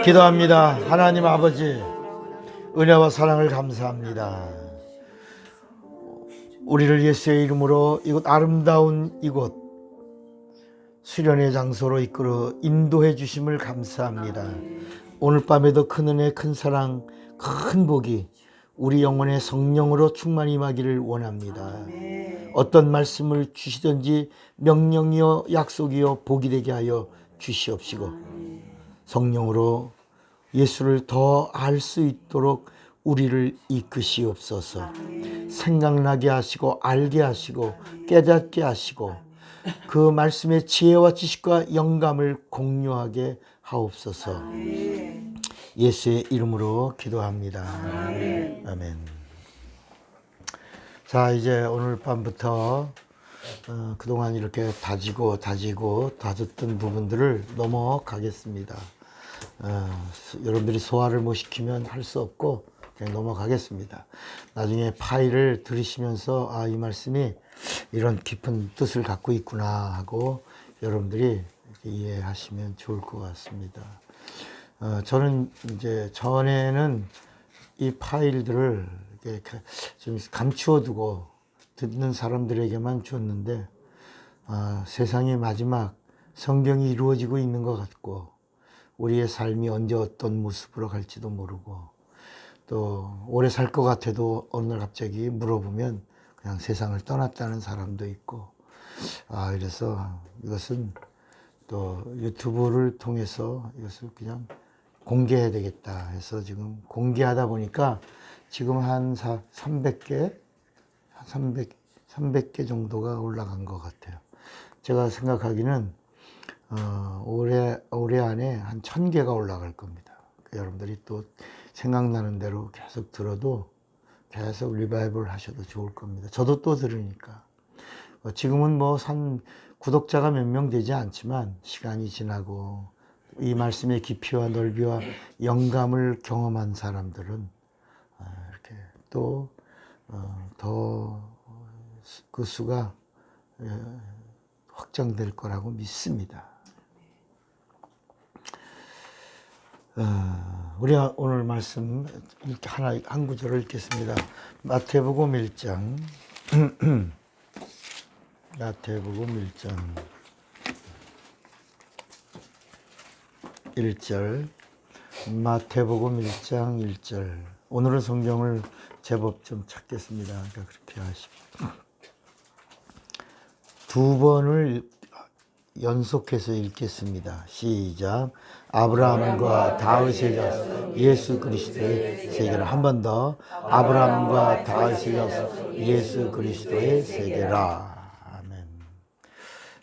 기도합니다. 하나님 아버지, 은혜와 사랑을 감사합니다. 우리를 예수의 이름으로 이곳 아름다운 이곳 수련의 장소로 이끌어 인도해 주심을 감사합니다. 오늘 밤에도 큰 은혜, 큰 사랑, 큰 복이 우리 영혼의 성령으로 충만 임하기를 원합니다. 어떤 말씀을 주시든지 명령이요 약속이요 복이 되게 하여 주시옵시고, 성령으로 예수를 더 알 수 있도록 우리를 이끄시옵소서. 생각나게 하시고 알게 하시고 깨닫게 하시고 그 말씀의 지혜와 지식과 영감을 공유하게 하옵소서. 예수의 이름으로 기도합니다. 아멘. 자, 이제 오늘 밤부터 그동안 이렇게 다졌던 부분들을 넘어가겠습니다. 여러분들이 소화를 못 시키면 할 수 없고 그냥 넘어가겠습니다. 나중에 파일을 들으시면서 이 말씀이 이런 깊은 뜻을 갖고 있구나 하고 여러분들이 이해하시면 좋을 것 같습니다. 저는 이제 전에는 이 파일들을 이렇게 좀 감추어 두고 듣는 사람들에게만 줬는데, 세상의 마지막 성경이 이루어지고 있는 것 같고 우리의 삶이 언제 어떤 모습으로 갈지도 모르고 또 오래 살 것 같아도 어느 날 갑자기 물어보면 그냥 세상을 떠났다는 사람도 있고, 그래서 이것은 또 유튜브를 통해서 이것을 그냥 공개해야 되겠다 해서 지금 공개하다 보니까 지금 한 300개 정도가 올라간 것 같아요. 제가 생각하기는 올해 안에 한 1000개가 올라갈 겁니다. 여러분들이 또 생각나는 대로 계속 들어도 계속 리바이벌 하셔도 좋을 겁니다. 저도 또 들으니까. 지금은 구독자가 몇 명 되지 않지만 시간이 지나고 이 말씀의 깊이와 넓이와 영감을 경험한 사람들은 이렇게 또 더 그 수가 확장될 거라고 믿습니다. 우리 오늘 말씀 한 구절을 읽겠습니다. 마태복음 1장 마태복음 1장 1절 마태복음 1장 1절. 오늘은 성경을 제법 좀 찾겠습니다. 그러니까 그렇게 하십시오. 두 번을 연속해서 읽겠습니다. 시작. 아브라함과 다윗의 자손 예수 그리스도의 세계라. 한 번 더. 아브라함과 다윗의 자손 예수 그리스도의 세계라. 아멘.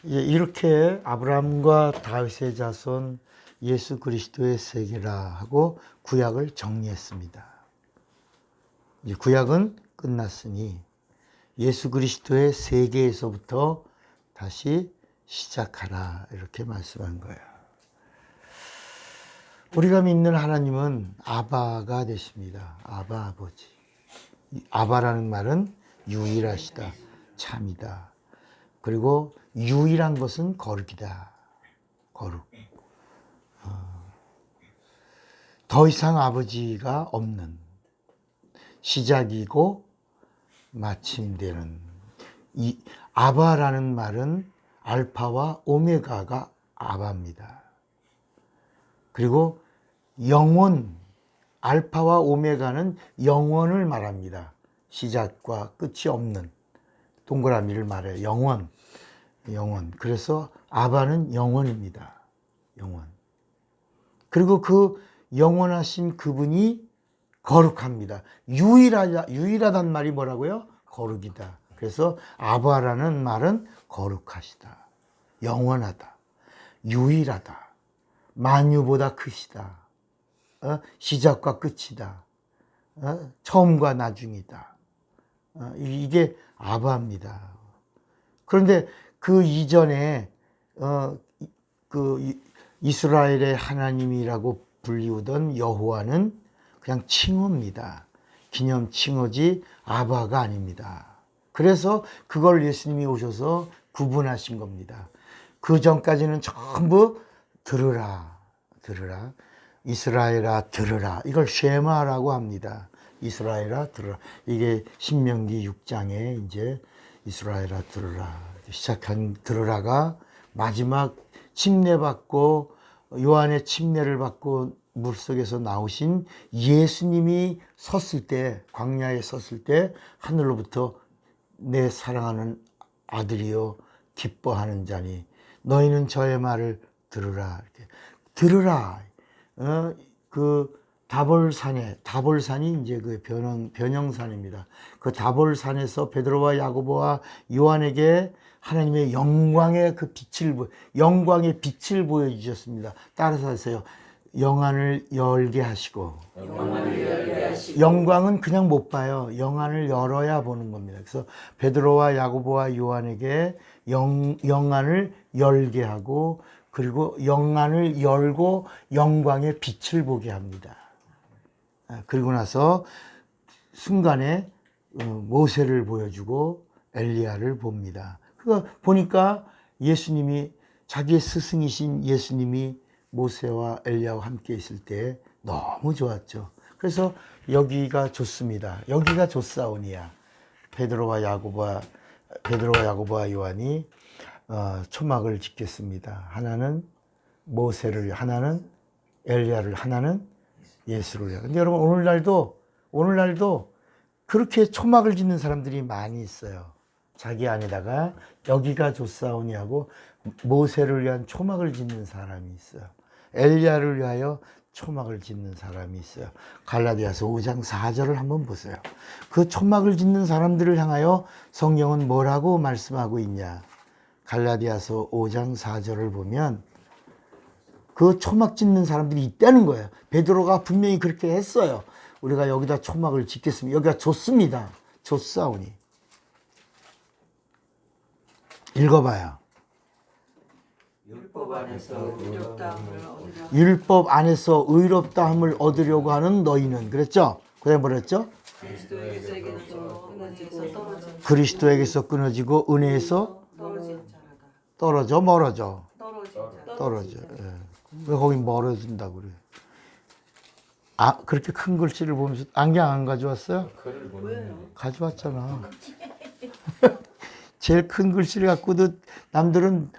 이렇게 아브라함과 다윗의 자손 예수 그리스도의 세계라 하고 구약을 정리했습니다. 이제 구약은 끝났으니 예수 그리스도의 세계에서부터 다시 시작하라 이렇게 말씀한 거예요. 우리가 믿는 하나님은 아바가 되십니다. 아바 아버지. 아바라는 말은 유일하시다, 참이다. 그리고 유일한 것은 거룩이다. 거룩. 더 이상 아버지가 없는, 시작이고 마침되는. 이 아바라는 말은 알파와 오메가가 아바입니다. 그리고 영원, 알파와 오메가는 영원을 말합니다. 시작과 끝이 없는 동그라미를 말해요. 영원. 그래서 아바는 영원입니다. 영원. 그리고 그 영원하신 그분이 거룩합니다. 유일하단 말이 뭐라고요? 거룩이다. 그래서 아바라는 말은 거룩하시다, 영원하다, 유일하다, 만유보다 크시다, 시작과 끝이다, 처음과 나중이다. 이게 아바입니다. 그런데 그 이전에 그 이스라엘의 하나님이라고 불리우던 여호와는 그냥 칭호입니다. 기념 칭호지 아바가 아닙니다. 그래서 그걸 예수님이 오셔서 구분하신 겁니다. 그 전까지는 전부 들으라, 들으라. 이스라엘아 들으라. 이걸 쉐마라고 합니다. 이스라엘아 들으라. 이게 신명기 6장에 이제 이스라엘아 들으라 시작한 들으라가 마지막 침례받고 요한의 침례를 받고 물속에서 나오신 예수님이 섰을 때, 광야에 섰을 때 하늘로부터 내 사랑하는 아들이요 기뻐하는 자니 너희는 저의 말을 들으라. 이렇게 들으라. 그 다볼산이 이제 그 변형산입니다. 그 다볼산에서 베드로와 야고보와 요한에게 하나님의 영광의 빛을 보여주셨습니다. 따라서 하세요. 영안을 열게 하시고. 영광은 그냥 못 봐요. 영안을 열어야 보는 겁니다. 그래서 베드로와 야고보와 요한에게 영안을 열게 하고, 그리고 영안을 열고 영광의 빛을 보게 합니다. 그리고 나서 순간에 모세를 보여주고 엘리야를 봅니다. 그거 보니까 예수님이, 자기의 스승이신 예수님이 모세와 엘리야와 함께 있을 때 너무 좋았죠. 그래서 여기가 좋습니다. 여기가 좋사오니야. 베드로와 야고보와 요한이 초막을 짓겠습니다. 하나는 모세를, 하나는 엘리야를, 하나는 예수를. 근데 여러분 오늘날도 그렇게 초막을 짓는 사람들이 많이 있어요. 자기 안에다가 여기가 좋사오니 하고 모세를 위한 초막을 짓는 사람이 있어요. 엘리야를 위하여 초막을 짓는 사람이 있어요. 갈라디아서 5장 4절을 한번 보세요. 그 초막을 짓는 사람들을 향하여 성경은 뭐라고 말씀하고 있냐? 갈라디아서 5장 4절을 보면 그 초막 짓는 사람들이 있다는 거예요. 베드로가 분명히 그렇게 했어요. 우리가 여기다 초막을 짓겠습니다. 여기가 좋습니다. 좋사오니. 읽어봐요. 율법 안에서 의롭다함을 얻으려고 하는 너희는, 그랬죠? 그다음에 뭐라 했죠? 그리스도에게서 끊어지고 은혜에서 떨어져 멀어져. 예. 왜 거긴 멀어진다고 그래? 그렇게 큰 글씨를 보면서 안경 안 가져왔어요? 가져왔잖아. 제일 큰 글씨를 갖고도 남들은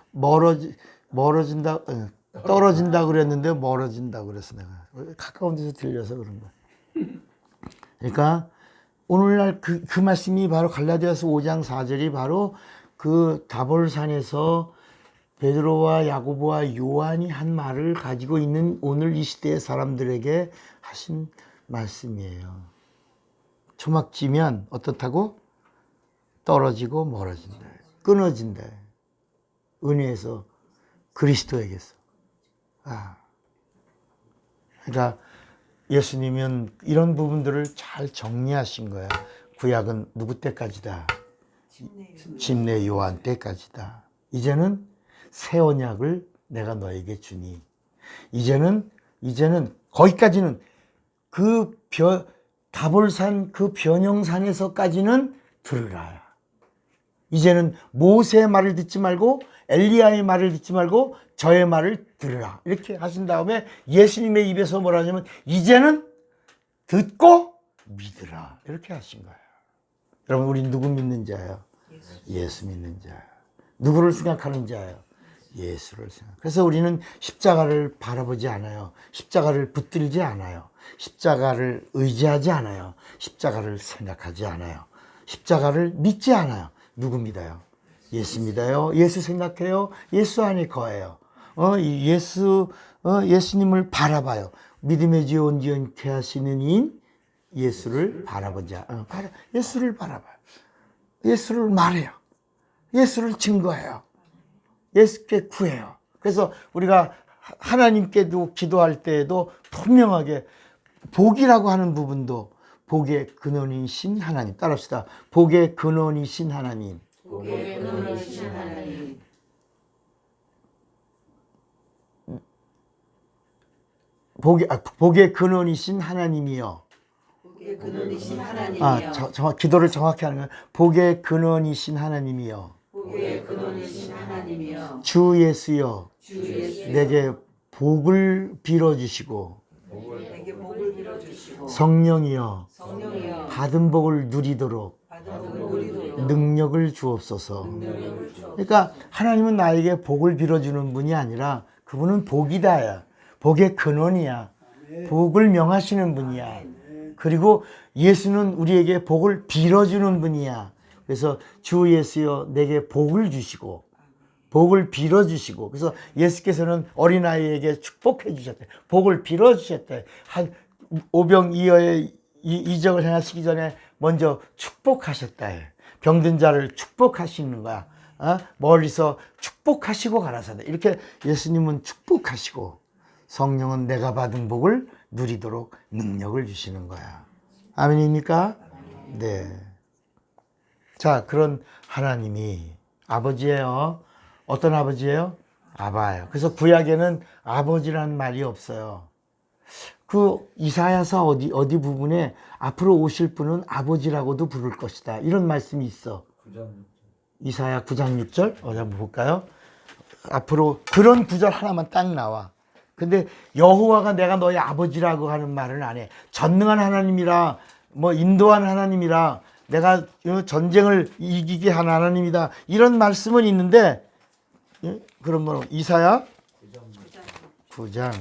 떨어진다 그랬는데 멀어진다 그랬어. 내가 가까운 데서 들려서 그런 거야. 그러니까 오늘날 그 말씀이 바로 갈라디아서 5장 4절이 바로 그 다볼산에서 베드로와 야고보와 요한이 한 말을 가지고 있는 오늘 이 시대의 사람들에게 하신 말씀이에요. 초막 지면 어떻다고? 떨어지고 멀어진다. 끊어진다. 은혜에서, 그리스도에게서. 그러니까 예수님은 이런 부분들을 잘 정리하신 거야. 구약은 누구 때까지다? 침례 요한 때까지다. 이제는 새 언약을 내가 너에게 주니. 이제는 거기까지는 다볼산 그 변형산에서까지는 들으라. 이제는 모세의 말을 듣지 말고 엘리야의 말을 듣지 말고 저의 말을 들으라. 이렇게 하신 다음에 예수님의 입에서 뭐라 하냐면 이제는 듣고 믿으라. 이렇게 하신 거예요. 여러분, 우리 누구 믿는 자예요? 예수 믿는 자예요. 누구를 생각하는 자예요? 예수를 생각. 그래서 우리는 십자가를 바라보지 않아요. 십자가를 붙들지 않아요. 십자가를 의지하지 않아요. 십자가를 생각하지 않아요. 십자가를 믿지 않아요. 누구 믿어요? 예수 믿어요. 예수 생각해요. 예수 안에 거해요. 예수님을 바라봐요. 믿음의 지 온전케 하시는 이인 예수를 바라보자. 예수를 바라봐요. 예수를 말해요. 예수를 증거해요. 예수께 구해요. 그래서 우리가 하나님께도 기도할 때에도 분명하게 복이라고 하는 부분도 복의 근원이신 하나님. 따라합시다. 복의 근원이신 하나님. 복의 근원이신 하나님. 복의 근원이신 하나님이요. 복의 근원이신 하나님이요. 기도를 정확히 하는 거예요. 복의 근원이신 하나님이요. 복의 근원이신 하나님이요. 주 예수여. 주 예수여. 내게 복을 빌어주시고 내게 복을 빌어주시고 성령이여 성령이여 받은 복을 누리도록 받은 복을 누리도록 능력을 주옵소서. 능력을 주옵소서. 그러니까 하나님은 나에게 복을 빌어주는 분이 아니라 그분은 복이다야. 복의 근원이야. 복을 명하시는 분이야. 그리고 예수는 우리에게 복을 빌어주는 분이야. 그래서 주 예수여 내게 복을 주시고 복을 빌어주시고, 그래서 예수께서는 어린아이에게 축복해 주셨대. 복을 빌어주셨대. 한 오병이어의 이적을 행하시기 전에 먼저 축복하셨다. 병든 자를 축복하시는 거야. 멀리서 축복하시고 가라사대. 이렇게 예수님은 축복하시고 성령은 내가 받은 복을 누리도록 능력을 주시는 거야. 아멘입니까? 네. 자, 그런 하나님이 아버지예요. 어떤 아버지예요? 아바예요. 그래서 구약에는 아버지라는 말이 없어요. 그 이사야서 어디 부분에 앞으로 오실 분은 아버지라고도 부를 것이다. 이런 말씀이 있어. 이사야 9장 6절. 한번 볼까요? 앞으로 그런 구절 하나만 딱 나와. 근데 여호와가 내가 너의 아버지라고 하는 말은 안 해. 전능한 하나님이라, 뭐 인도한 하나님이라, 내가 전쟁을 이기게 한 하나님이다. 이런 말씀은 있는데, 그럼 뭐 이사야 9장.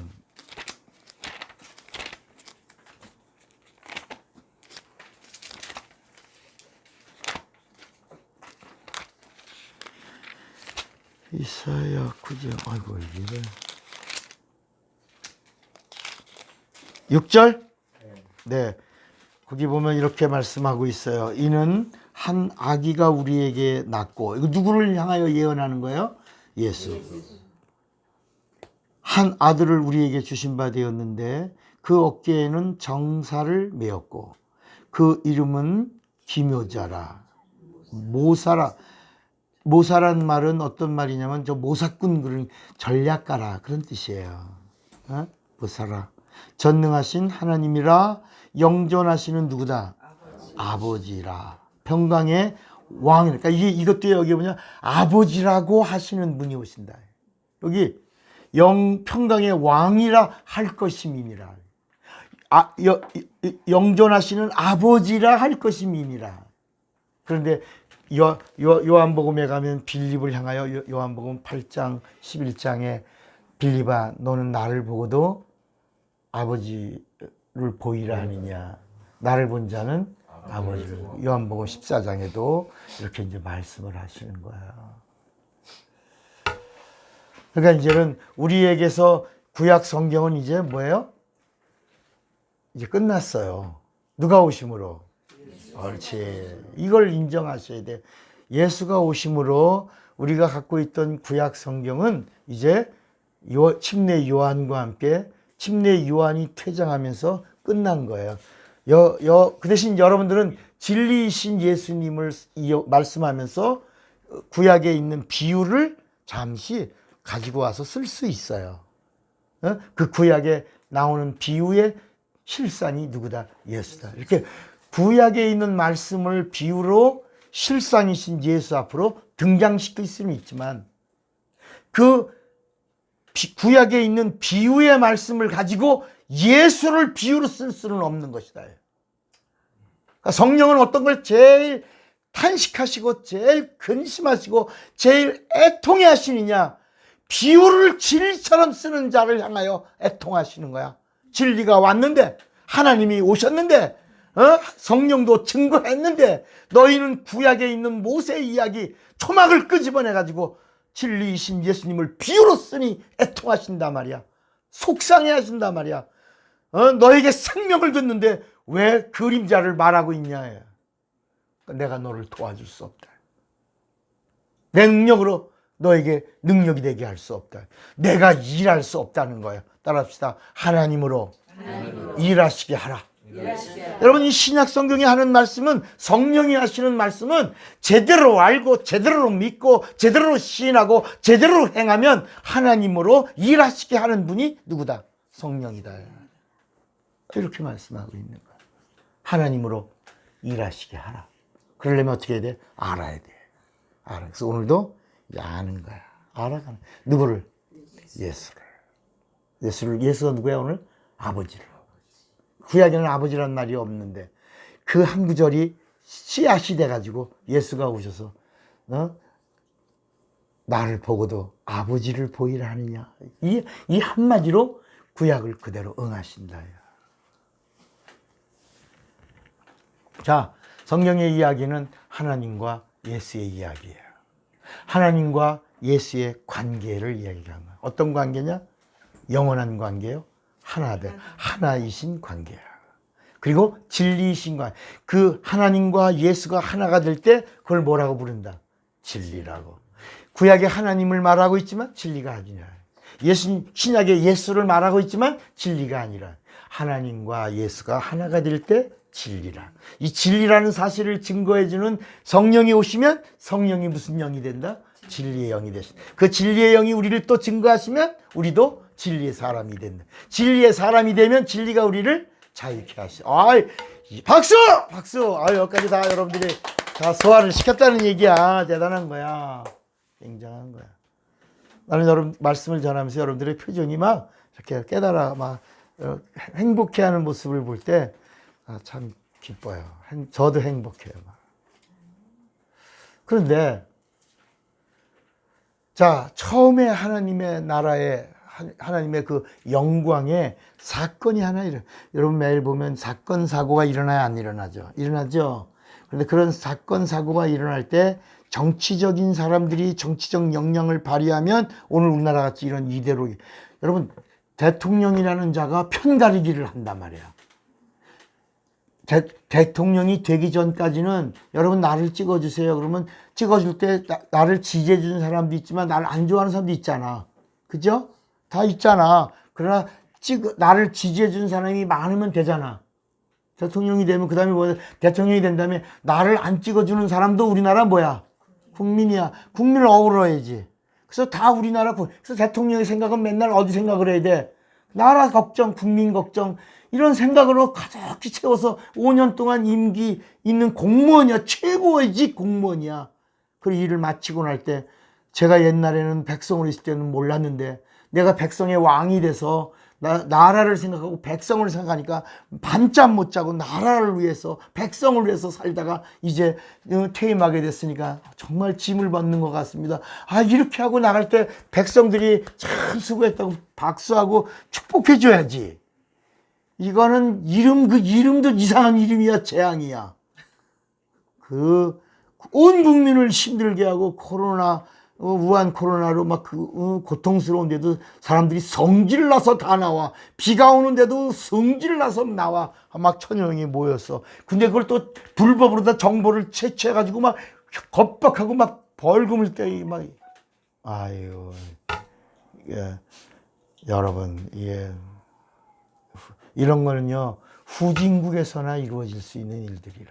이사야 9장. 아이고 이게 6절? 네. 거기 보면 이렇게 말씀하고 있어요. 이는 한 아기가 우리에게 낳고, 이거 누구를 향하여 예언하는 거예요? 예수. 한 아들을 우리에게 주신 바 되었는데 그 어깨에는 정사를 메었고 그 이름은 기묘자라. 모사라. 모사란 말은 어떤 말이냐면 저 모사꾼, 그런 전략가라, 그런 뜻이에요. 모사라. 전능하신 하나님이라, 영존하시는 누구다? 아버지라. 평강의 왕. 그러니까 이것도 여기 보면 아버지라고 하시는 분이 오신다. 여기 평강의 왕이라 할 것임이니라. 영존하시는 아버지라 할 것임이니라. 그런데 요한복음에 가면 빌립을 향하여 요한복음 8장 11장에 빌립아 너는 나를 보고도 아버지를 보이라 하느냐. 나를 본 자는 아버지를. 요한복음 14장에도 이렇게 이제 말씀을 하시는 거예요. 그러니까 이제는 우리에게서 구약 성경은 이제 뭐예요? 이제 끝났어요. 누가 오심으로? 옳지. 이걸 인정하셔야 돼. 예수가 오심으로 우리가 갖고 있던 구약 성경은 이제 침례 요한과 함께 침례 요한이 퇴장하면서 끝난 거예요. 그 대신 여러분들은 진리이신 예수님을 말씀하면서 구약에 있는 비유를 잠시 가지고 와서 쓸 수 있어요. 그 구약에 나오는 비유의 실상이 누구다? 예수다. 이렇게 구약에 있는 말씀을 비유로 실상이신 예수 앞으로 등장시킬 수는 있지만 그 구약에 있는 비유의 말씀을 가지고 예수를 비유로 쓸 수는 없는 것이다. 그러니까 성령은 어떤 걸 제일 탄식하시고 제일 근심하시고 제일 애통해 하시느냐? 비유를 진리처럼 쓰는 자를 향하여 애통하시는 거야. 진리가 왔는데, 하나님이 오셨는데, 성령도 증거했는데 너희는 구약에 있는 모세 이야기 초막을 끄집어내가지고 진리이신 예수님을 비유로 쓰니 애통하신단 말이야. 속상해 하신단 말이야. 너에게 생명을 줬는데 왜 그림자를 말하고 있냐. 내가 너를 도와줄 수 없다. 내 능력으로 너에게 능력이 되게 할 수 없다. 내가 일할 수 없다는 거예요. 따라합시다. 하나님으로 일하시게 하라. 여러분, 이 신약 성경에 하는 말씀은, 성령이 하시는 말씀은 제대로 알고 제대로 믿고 제대로 시인하고 제대로 행하면 하나님으로 일하시게 하는 분이 누구다? 성령이다. 이렇게 말씀하고 있는 거야. 하나님으로 일하시게 하라. 그러려면 어떻게 해야 돼? 알아야 돼. 알아. 그래서 오늘도 아는 거야. 알아가는. 누구를? 예수를. 예수가 누구야 오늘? 아버지를. 구약에는 아버지란 말이 없는데 그 한 구절이 씨앗이 돼가지고 예수가 오셔서 나를 보고도 아버지를 보이라 하느냐. 이 한마디로 구약을 그대로 응하신다. 자, 성경의 이야기는 하나님과 예수의 이야기예요. 하나님과 예수의 관계를 이야기하는 거예요. 어떤 관계냐? 영원한 관계요. 하나이신 관계야. 그리고 진리이신 관계. 그 하나님과 예수가 하나가 될 때 그걸 뭐라고 부른다? 진리라고. 구약에 하나님을 말하고 있지만 진리가 아니라. 신약에 예수를 말하고 있지만 진리가 아니라. 하나님과 예수가 하나가 될 때 진리라. 이 진리라는 사실을 증거해주는 성령이 오시면 성령이 무슨 영이 된다? 진리의 영이 되신다. 그 진리의 영이 우리를 또 증거하시면 우리도 진리의 사람이 된다. 진리의 사람이 되면 진리가 우리를 자유케 하시. 박수! 박수! 여기까지 다 여러분들이 다 소화를 시켰다는 얘기야. 대단한 거야. 굉장한 거야. 나는 여러분 말씀을 전하면서 여러분들의 표정이 막 이렇게 깨달아 막 행복해하는 모습을 볼 때 참 기뻐요. 저도 행복해요. 막. 그런데 자, 처음에 하나님의 나라에 하나님의 그 영광에 사건이 하나 여러분 매일 보면 사건 사고가 일어나야 안 일어나죠? 일어나죠. 그런데 그런 사건 사고가 일어날 때 정치적인 사람들이 정치적 역량을 발휘하면 오늘 우리나라 같이 이런 이대로 여러분 대통령이라는 자가 편가르기를 한단 말이야. 대통령이 되기 전까지는 여러분 나를 찍어주세요. 그러면 찍어줄 때 나를 지지해 주는 사람도 있지만 나를 안 좋아하는 사람도 있잖아. 그죠? 다 있잖아. 그러나 나를 지지해 주는 사람이 많으면 되잖아. 대통령이 되면 그 다음에 뭐야? 대통령이 된 다음에 나를 안 찍어주는 사람도 우리나라 뭐야? 국민이야. 국민을 어우러야지. 그래서 다 우리나라 그래서 대통령의 생각은 맨날 어디 생각을 해야 돼? 나라 걱정, 국민 걱정 이런 생각으로 가득히 채워서 5년 동안 임기 있는 공무원이야. 최고의 공무원이야. 그 일을 마치고 날 때 제가 옛날에는 백성으로 있을 때는 몰랐는데 내가 백성의 왕이 돼서 나라를 생각하고 백성을 생각하니까 밤잠 못 자고 나라를 위해서 백성을 위해서 살다가 이제 퇴임하게 됐으니까 정말 짐을 받는 것 같습니다. 이렇게 하고 나갈 때 백성들이 참 수고했다고 박수하고 축복해 줘야지. 이거는 그 이름도 이상한 이름이야. 재앙이야. 온 국민을 힘들게 하고 우한 코로나로 막 고통스러운데도 사람들이 성질 나서 다 나와. 비가 오는데도 성질 나서 나와. 막 천여명이 모였어. 근데 그걸 또 불법으로 다 정보를 채취해가지고 막 겁박하고 막 벌금을 떼기 막. 아유, 여러분, 이런 거는요, 후진국에서나 이루어질 수 있는 일들이라.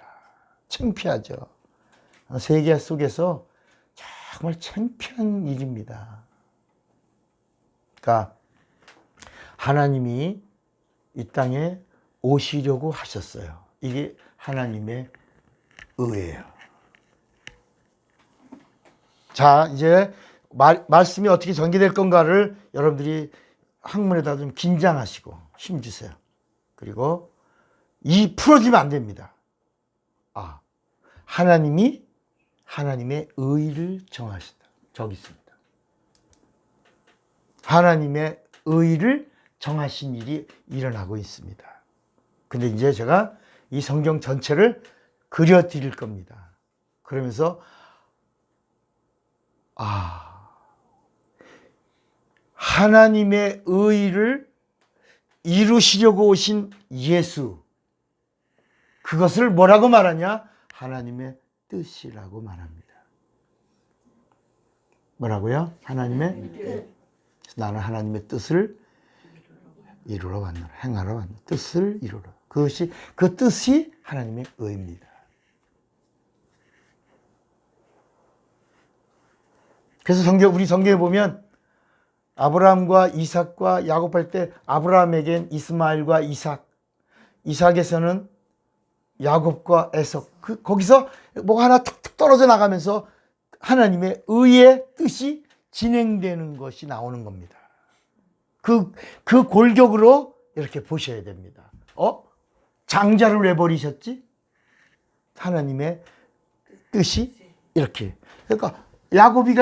창피하죠. 세계 속에서 정말 창피한 일입니다. 그러니까 하나님이 이 땅에 오시려고 하셨어요. 이게 하나님의 의예요. 자, 이제 말씀이 어떻게 전개될 건가를 여러분들이 학문에다 좀 긴장하시고 힘주세요. 그리고 풀어지면 안 됩니다. 하나님이 하나님의 의를 정하신다. 저기 있습니다. 하나님의 의를 정하신 일이 일어나고 있습니다. 근데 이제 제가 이 성경 전체를 그려드릴 겁니다. 그러면서 하나님의 의를 이루시려고 오신 예수, 그것을 뭐라고 말하냐? 하나님의 뜻이라고 말합니다. 뭐라고요? 하나님의 뜻. 나는 하나님의 뜻을 이루러 왔노라. 행하러 왔노라. 뜻을 이루러. 그 뜻이 하나님의 의입니다. 그래서 우리 성경에 보면 아브라함과 이삭과 야곱할 때 아브라함에겐 이스마엘과 이삭에서는 야곱과 에서 거기서 뭐가 하나 툭툭 떨어져 나가면서 하나님의 의의 뜻이 진행되는 것이 나오는 겁니다. 그 골격으로 이렇게 보셔야 됩니다. 장자를 왜 버리셨지? 하나님의 뜻이 이렇게. 그러니까 야곱이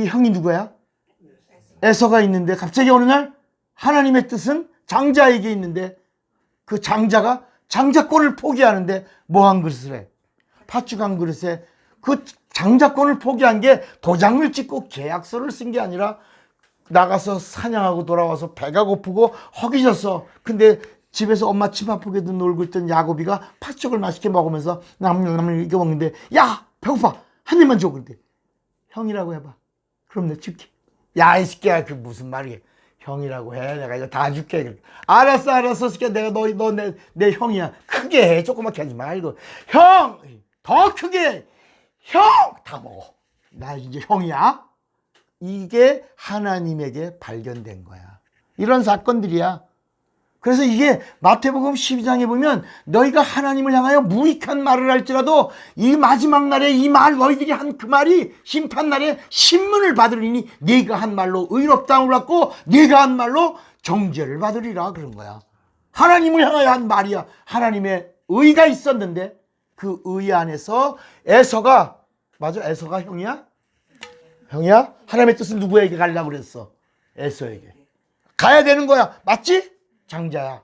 형이 누구야? 에서가 있는데 갑자기 어느 날 하나님의 뜻은 장자에게 있는데 그 장자가 장자권을 포기하는데 뭐 한 그릇을 해? 팥죽 한 그릇에 그 장자권을 포기한 게 도장을 찍고 계약서를 쓴 게 아니라 나가서 사냥하고 돌아와서 배가 고프고 허기졌어. 근데 집에서 엄마 침 아프게도 놀고 있던 야곱이가 팥죽을 맛있게 먹으면서 남을 이겨 먹는데 야 배고파 한 입만 줘. 그런데 형이라고 해봐. 그럼 내가 줄게. 야 이 새끼야 그 무슨 말이야. 형이라고 해. 내가 이거 다 줄게. 알았어 새끼야. 내가 너 내 형이야. 크게 해. 조그맣게 하지 말고. 형! 더 크게! 형! 다 먹어. 나 이제 형이야. 이게 하나님에게 발견된 거야. 이런 사건들이야. 그래서 이게 마태복음 12장에 보면 너희가 하나님을 향하여 무익한 말을 할지라도 이 마지막 날에 이 말 너희들이 한 그 말이 심판날에 신문을 받으리니 네가 한 말로 의롭다함을 받고 네가 한 말로 정죄를 받으리라 그런 거야. 하나님을 향하여 한 말이야. 하나님의 의가 있었는데 그 의 안에서 에서가 맞아? 에서가 형이야? 형이야? 하나님의 뜻은 누구에게 가려고 그랬어? 에서에게. 가야 되는 거야. 맞지? 장자야.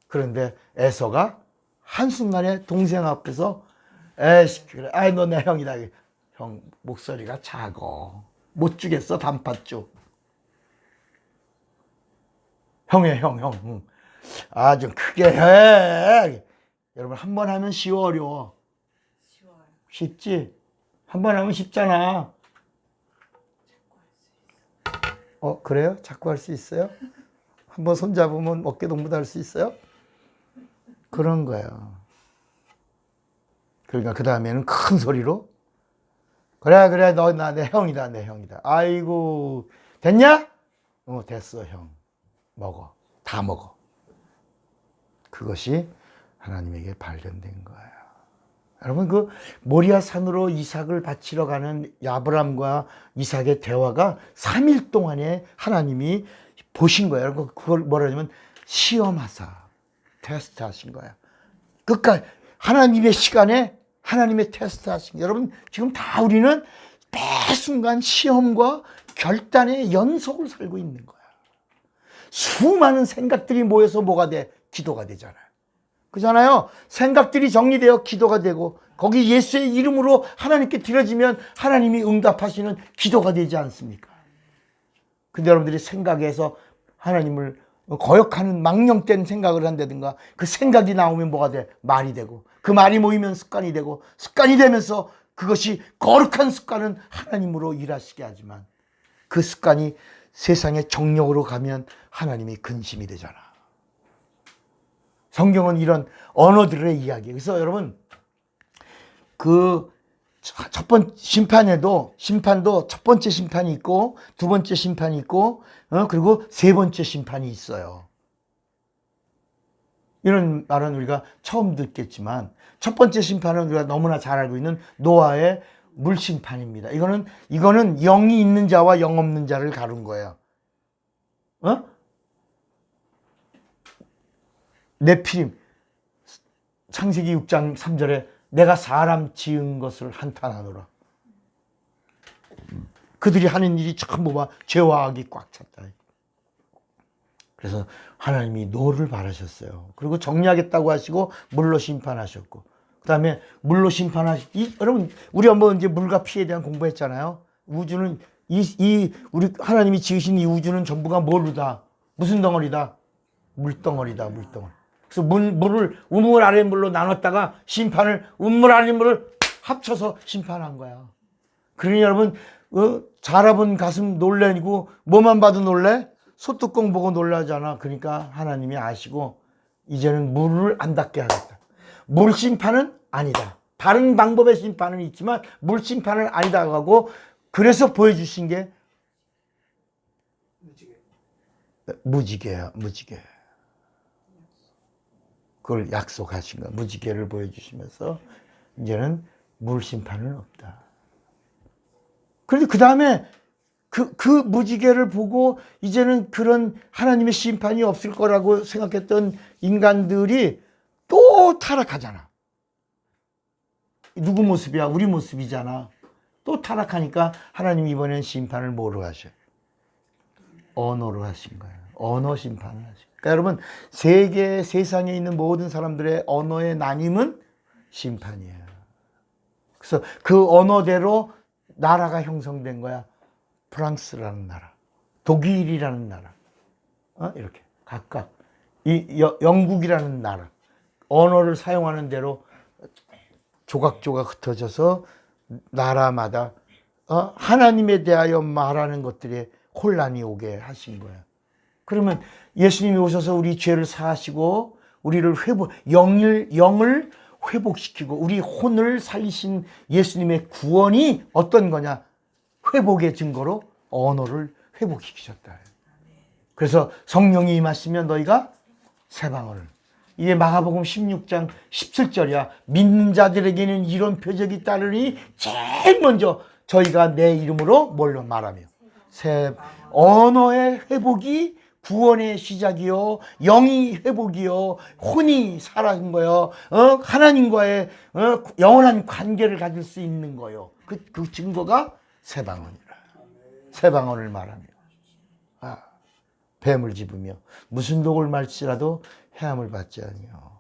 그런데 에서가 한순간에 동생 앞에서 에이씨 그래. 아이 너 내 형이다. 형 목소리가 작어. 못 주겠어 단팥죽. 형이야 형. 아 좀 크게 해. 여러분 한 번 하면 쉬워 어려워? 쉬워요. 쉽지? 한 번 하면 쉽잖아. 그래요? 자꾸 할 수 있어요? 한번 손잡으면 어깨동무도 할 수 있어요? 그런 거예요. 그러니까 그 다음에는 큰 소리로 그래 너 나 내 형이다. 아이고 됐냐? 됐어 형. 먹어. 다 먹어. 그것이 하나님에게 발견된 거예요. 여러분 그 모리아 산으로 이삭을 바치러 가는 아브람과 이삭의 대화가 3일 동안에 하나님이 보신 거예요. 여러분 그걸 뭐라 하냐면 시험하사 테스트 하신 거예요. 그러니까 하나님의 시간에 하나님의 테스트 하신 거예요. 여러분 지금 다 우리는 매 순간 시험과 결단의 연속을 살고 있는 거야. 수많은 생각들이 모여서 뭐가 돼? 기도가 되잖아요. 그잖아요. 생각들이 정리되어 기도가 되고 거기 예수의 이름으로 하나님께 드려지면 하나님이 응답하시는 기도가 되지 않습니까? 근데 여러분들이 생각에서 하나님을 거역하는 망령된 생각을 한다든가 그 생각이 나오면 뭐가 돼? 말이 되고 그 말이 모이면 습관이 되고 습관이 되면서 그것이 거룩한 습관은 하나님으로 일하시게 하지만 그 습관이 세상의 정욕으로 가면 하나님이 근심이 되잖아. 성경은 이런 언어들의 이야기예요. 그래서 여러분 그 첫 번째 심판도 첫 번째 심판이 있고 두 번째 심판이 있고 그리고 세 번째 심판이 있어요. 이런 말은 우리가 처음 듣겠지만 첫 번째 심판은 우리가 너무나 잘 알고 있는 노아의 물심판입니다. 이거는 영이 있는 자와 영 없는 자를 가른 거예요. 네피림 창세기 6장 3절에 내가 사람 지은 것을 한탄하노라. 그들이 하는 일이 전부 봐 죄와 악이 꽉 찼다. 그래서 하나님이 노를 바라셨어요. 그리고 정리하겠다고 하시고 물로 심판하셨고 그 다음에 물로 여러분 우리 한번 이제 물과 피에 대한 공부했잖아요. 우주는 우리 하나님이 지으신 이 우주는 전부가 뭐로다? 무슨 덩어리다? 물덩어리다. 그래서 물을 우물 아래 물로 나눴다가 심판을 우물 아래 물을 합쳐서 심판한 거야. 그러니 여러분 자라본 가슴 놀래고 뭐만 봐도 놀래? 소뚜껑 보고 놀라잖아. 그러니까 하나님이 아시고 이제는 물을 안 닿게 하겠다. 물 심판은 아니다. 다른 방법의 심판은 있지만 물 심판은 아니다 하고 그래서 보여주신 게 무지개야. 그걸 약속하신 거야. 무지개를 보여주시면서 이제는 물 심판은 없다. 그런데 그 다음에 그 무지개를 보고 이제는 그런 하나님의 심판이 없을 거라고 생각했던 인간들이 또 타락하잖아. 누구 모습이야? 우리 모습이잖아. 또 타락하니까 하나님 이번엔 심판을 뭐로 하셔? 언어로 하신 거예요. 언어 심판을 하신. 그러니까 여러분, 세상에 있는 모든 사람들의 언어의 나님은 심판이에요. 그래서 그 언어대로 나라가 형성된 거야. 프랑스라는 나라, 독일이라는 나라, 이렇게 각각 영국이라는 나라, 언어를 사용하는 대로 조각조각 흩어져서 나라마다 하나님에 대하여 말하는 것들에 혼란이 오게 하신 거예요. 그러면 예수님이 오셔서 우리 죄를 사하시고 우리를 영을 회복시키고 우리 혼을 살리신 예수님의 구원이 어떤 거냐? 회복의 증거로 언어를 회복시키셨다. 그래서 성령이 임하시면 너희가 새 방언을. 이게 마가복음 16장 17절이야. 믿는 자들에게는 이런 표적이 따르니 제일 먼저 저희가 내 이름으로 뭘로 말하며 새 언어의 회복이 구원의 시작이요, 영이 회복이요, 혼이 살아진 거요, 하나님과의 영원한 관계를 가질 수 있는 거요. 그 증거가 새 방언이라. 새 방언을 말하며 뱀을 집으며 무슨 독을 말지라도 해함을 받지 아니요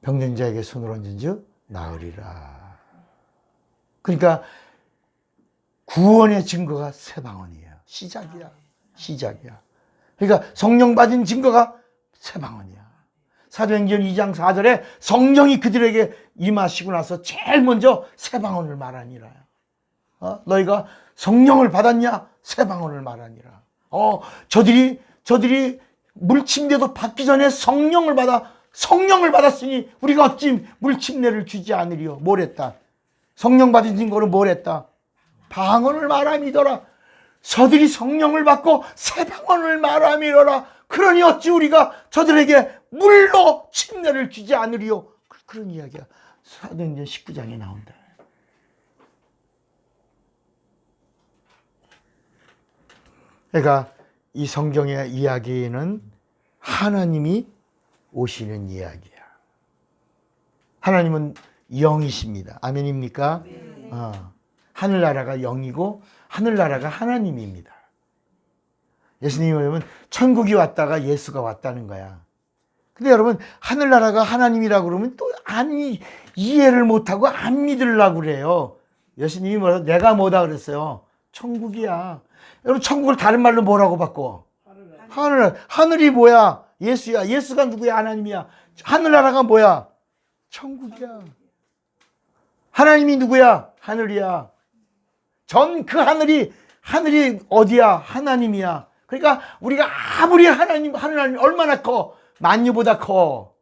병든 자에게 손을 얹은즉 나으리라. 그러니까 구원의 증거가 새 방언이에요. 시작이야. 그러니까 성령 받은 증거가 새 방언이야. 사도행전 2장 4절에 성령이 그들에게 임하시고 나서 제일 먼저 새 방언을 말하니라. 너희가 성령을 받았냐? 새 방언을 말하니라. 저들이 물침례도 받기 전에 성령을 받았으니 우리가 어찌 물침례를 주지 않으리요? 뭘 했다? 성령 받은 증거는 뭘 했다? 방언을 말함이더라. 저들이 성령을 받고 새 방언을 말함이더라. 그러니 어찌 우리가 저들에게 물로 침례를 주지 않으리요? 그런 이야기야. 사도행전 19장에 나온다. 그러니까 이 성경의 이야기는 하나님이 오시는 이야기야. 하나님은 영이십니다. 아멘입니까? 하늘나라가 영이고 하늘나라가 하나님입니다. 예수님이 오면 천국이 왔다가 예수가 왔다는 거야. 근데 여러분, 하늘나라가 하나님이라고 그러면 또 이해를 못하고 안 믿으려고 그래요. 예수님이 뭐라고? 내가 뭐다 그랬어요? 천국이야. 여러분, 천국을 다른 말로 뭐라고 바꿔? 하늘이 뭐야? 예수야. 예수가 누구야? 하나님이야. 하늘나라가 뭐야? 천국이야. 하나님이 누구야? 하늘이야. 그 하늘이 어디야? 하나님이야. 그러니까 우리가 아무리 하나님 얼마나 커? 만유보다 커.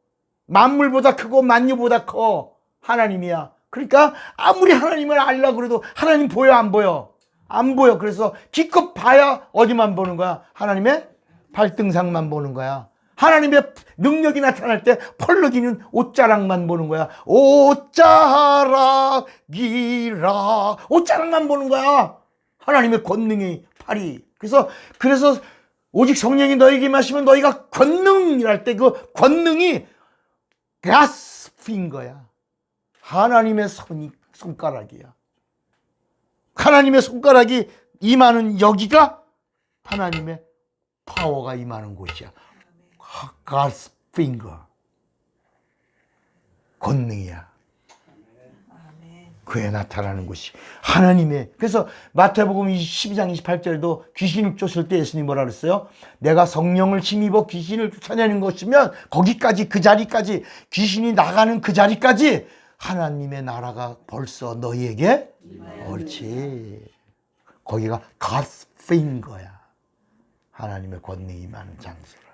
만물보다 크고 만유보다 커. 하나님이야. 그러니까 아무리 하나님을 알려고 그래도 하나님 보여, 안 보여? 안 보여. 그래서 기껏 봐야 어디만 보는 거야? 하나님의 발등상만 보는 거야. 하나님의 능력이 나타날 때 펄럭이는 옷자락만 보는 거야. 옷자락이라. 옷자락만 보는 거야. 하나님의 권능의 팔이. 그래서 오직 성령이 너에게 임하시면 너희가 권능이랄 때 그 권능이 가스핀 거야. 하나님의 손가락이야. 하나님의 손가락이 임하는 여기가 하나님의 파워가 임하는 곳이야. God's finger. 권능이야. 그에 나타나는 곳이 하나님의. 그래서 마태복음 12장 28절에도 귀신을 쫓을 때 예수님이 뭐라 그랬어요? 내가 성령을 힘입어 귀신을 쫓아내는 것이면 거기까지, 그 자리까지, 귀신이 나가는 그 자리까지 하나님의 나라가 벌써 너희에게 옳지. 거기가 God's finger야. 하나님의 권능이 많은 장소라.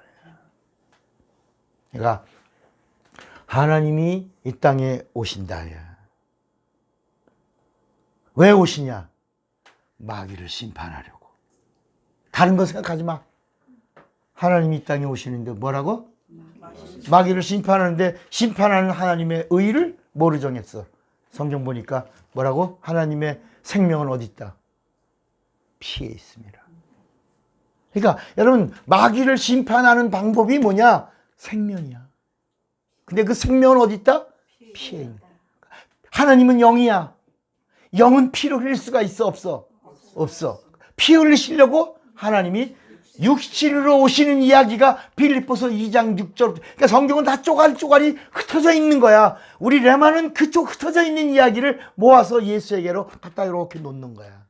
그러니까 하나님이 이 땅에 오신다. 왜 오시냐? 마귀를 심판하려고. 다른 거 생각하지 마. 하나님이 이 땅에 오시는데 뭐라고? 마귀를 심판하는데 심판하는 하나님의 의를 뭐로 정했어? 성경 보니까 뭐라고? 하나님의 생명은 어디 있다? 피에 있습니다. 그러니까 여러분, 마귀를 심판하는 방법이 뭐냐? 생명이야. 근데 그 생명은 어디 있다? 피에 있는. 하나님은 영이야. 영은 피를 흘릴 수가 있어, 없어? 없어. 피 흘리시려고 하나님이 육신으로 오시는 이야기가 빌립보서 2장 6절. 그러니까 성경은 다 쪼가리 흩어져 있는 거야. 우리 레마는 그쪽 흩어져 있는 이야기를 모아서 예수에게로 갖다 이렇게 놓는 거야.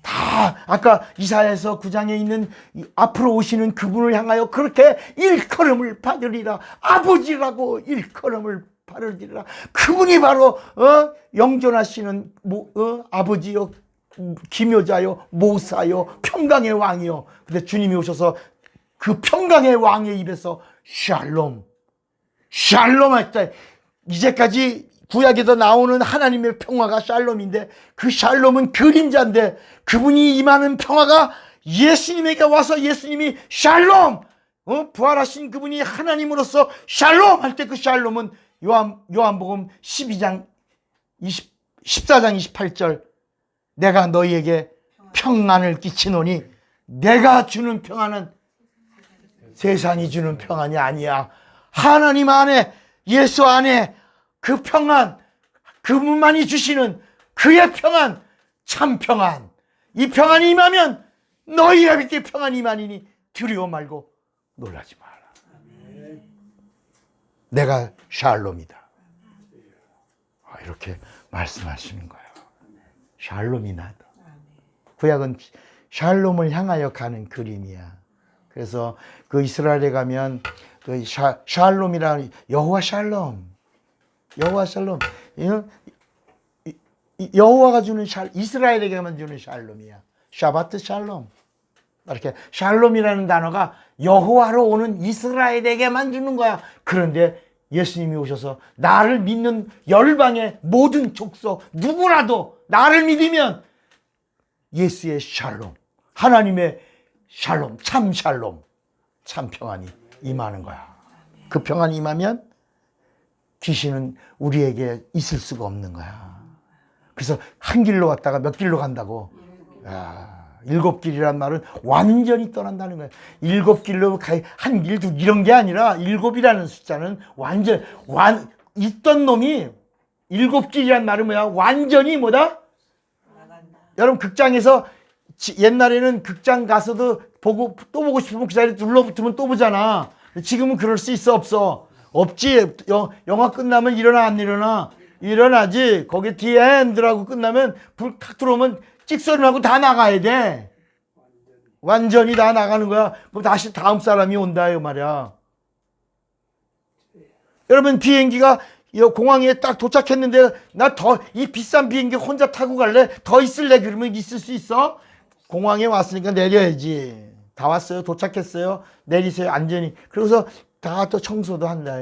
다 아까 이사야서 9장에 있는 앞으로 오시는 그분을 향하여 그렇게 일컬음을 받으리라. 아버지라고 일컬음을 받으리라. 그분이 바로 영존하시는 아버지요, 기묘자요, 모사요, 평강의 왕이요. 근데 주님이 오셔서 그 평강의 왕의 입에서 샬롬 했다. 이제까지 구약에서 나오는 하나님의 평화가 샬롬인데, 그 샬롬은 그림자인데 그분이 임하는 평화가 예수님에게 와서 예수님이 샬롬, 부활하신 그분이 하나님으로서 샬롬 할 때 그 샬롬은 요한복음 14장 28절, 내가 너희에게 평안을 끼치노니 내가 주는 평안은 세상이 주는 평안이 아니야. 하나님 안에, 예수 안에 그 평안, 그분만이 주시는 그의 평안, 참 평안. 이 평안이 임하면 너희에게 평안이 임하니 두려워 말고 놀라지 마라. 내가 샬롬이다. 이렇게 말씀하시는 거예요. 샬롬이 나다. 구약은 샬롬을 향하여 가는 그림이야. 그래서 그 이스라엘에 가면 그 샬롬이라는 여호와 샬롬, 여호와가 주는 이스라엘에게만 주는 샬롬이야. 샤바트 샬롬. 이렇게 샬롬이라는 단어가 여호와로 오는 이스라엘에게만 주는 거야. 그런데 예수님이 오셔서 나를 믿는 열방의 모든 족속 누구라도 나를 믿으면 예수의 샬롬, 하나님의 샬롬, 참 평안이 임하는 거야. 그 평안이 임하면 귀신은 우리에게 있을 수가 없는 거야. 그래서 한 길로 왔다가 몇 길로 간다고. 일곱 길이란 말은 완전히 떠난다는 거예요. 일곱 길로 한 길, 두 이런 게 아니라 일곱이라는 숫자는 있던 놈이 일곱 길이란 말은 뭐야? 완전히 뭐다? 여러분 극장에서 옛날에는 극장 가서도 또 보고 싶으면 그 자리에 둘러붙으면 또 보잖아. 지금은 그럴 수 있어, 없어? 없지. 영화 끝나면 일어나 안 일어나? 일어나지. 거기 뒤에 엔드라고 끝나면 불 탁 들어오면 찍소리 나고 다 나가야 돼. 완전히 다 나가는 거야. 그럼 다시 다음 사람이 온다 이 말이야. 여러분 비행기가 공항에 딱 도착했는데 나 이 비싼 비행기 혼자 타고 갈래? 더 있을래? 그러면 있을 수 있어? 공항에 왔으니까 내려야지. 다 왔어요. 도착했어요. 내리세요. 안전히. 그래서 다 또 청소도 한다.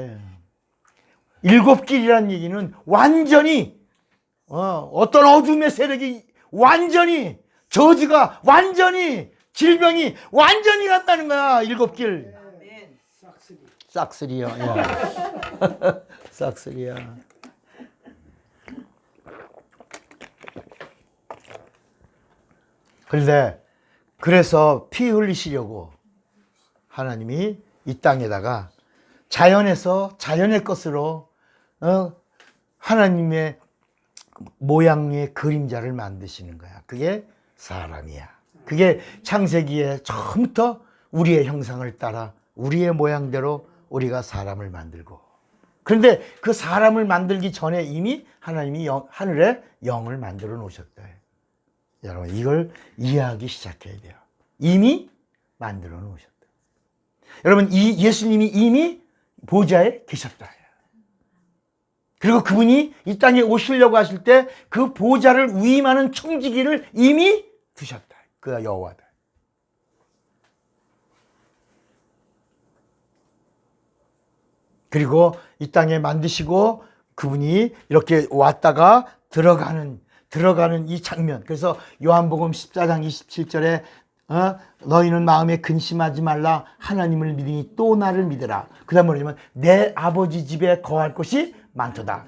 일곱 길이라는 얘기는 완전히 어떤 어둠의 세력이 완전히, 저주가 완전히, 질병이 완전히 간다는 거야. 일곱 길. 싹쓸이야. 싹쓸이야. 그런데 그래서 피 흘리시려고 하나님이 이 땅에다가 자연의 것으로 하나님의 모양의 그림자를 만드시는 거야. 그게 사람이야. 그게 창세기에 처음부터 우리의 형상을 따라 우리의 모양대로 우리가 사람을 만들고, 그런데 그 사람을 만들기 전에 이미 하나님이 하늘에 영을 만들어 놓으셨다. 여러분 이걸 이해하기 시작해야 돼요. 이미 만들어 놓으셨다. 여러분 예수님이 이미 보좌에 계셨다. 그리고 그분이 이 땅에 오시려고 하실 때 그 보좌를 위임하는 청지기를 이미 두셨다. 그가 여호와다. 그리고 이 땅에 만드시고 그분이 이렇게 왔다가 들어가는 이 장면. 그래서 요한복음 14장 27절에 너희는 마음에 근심하지 말라. 하나님을 믿으니 또 나를 믿으라. 그 다음에 뭐냐면 내 아버지 집에 거할 곳이 많도다.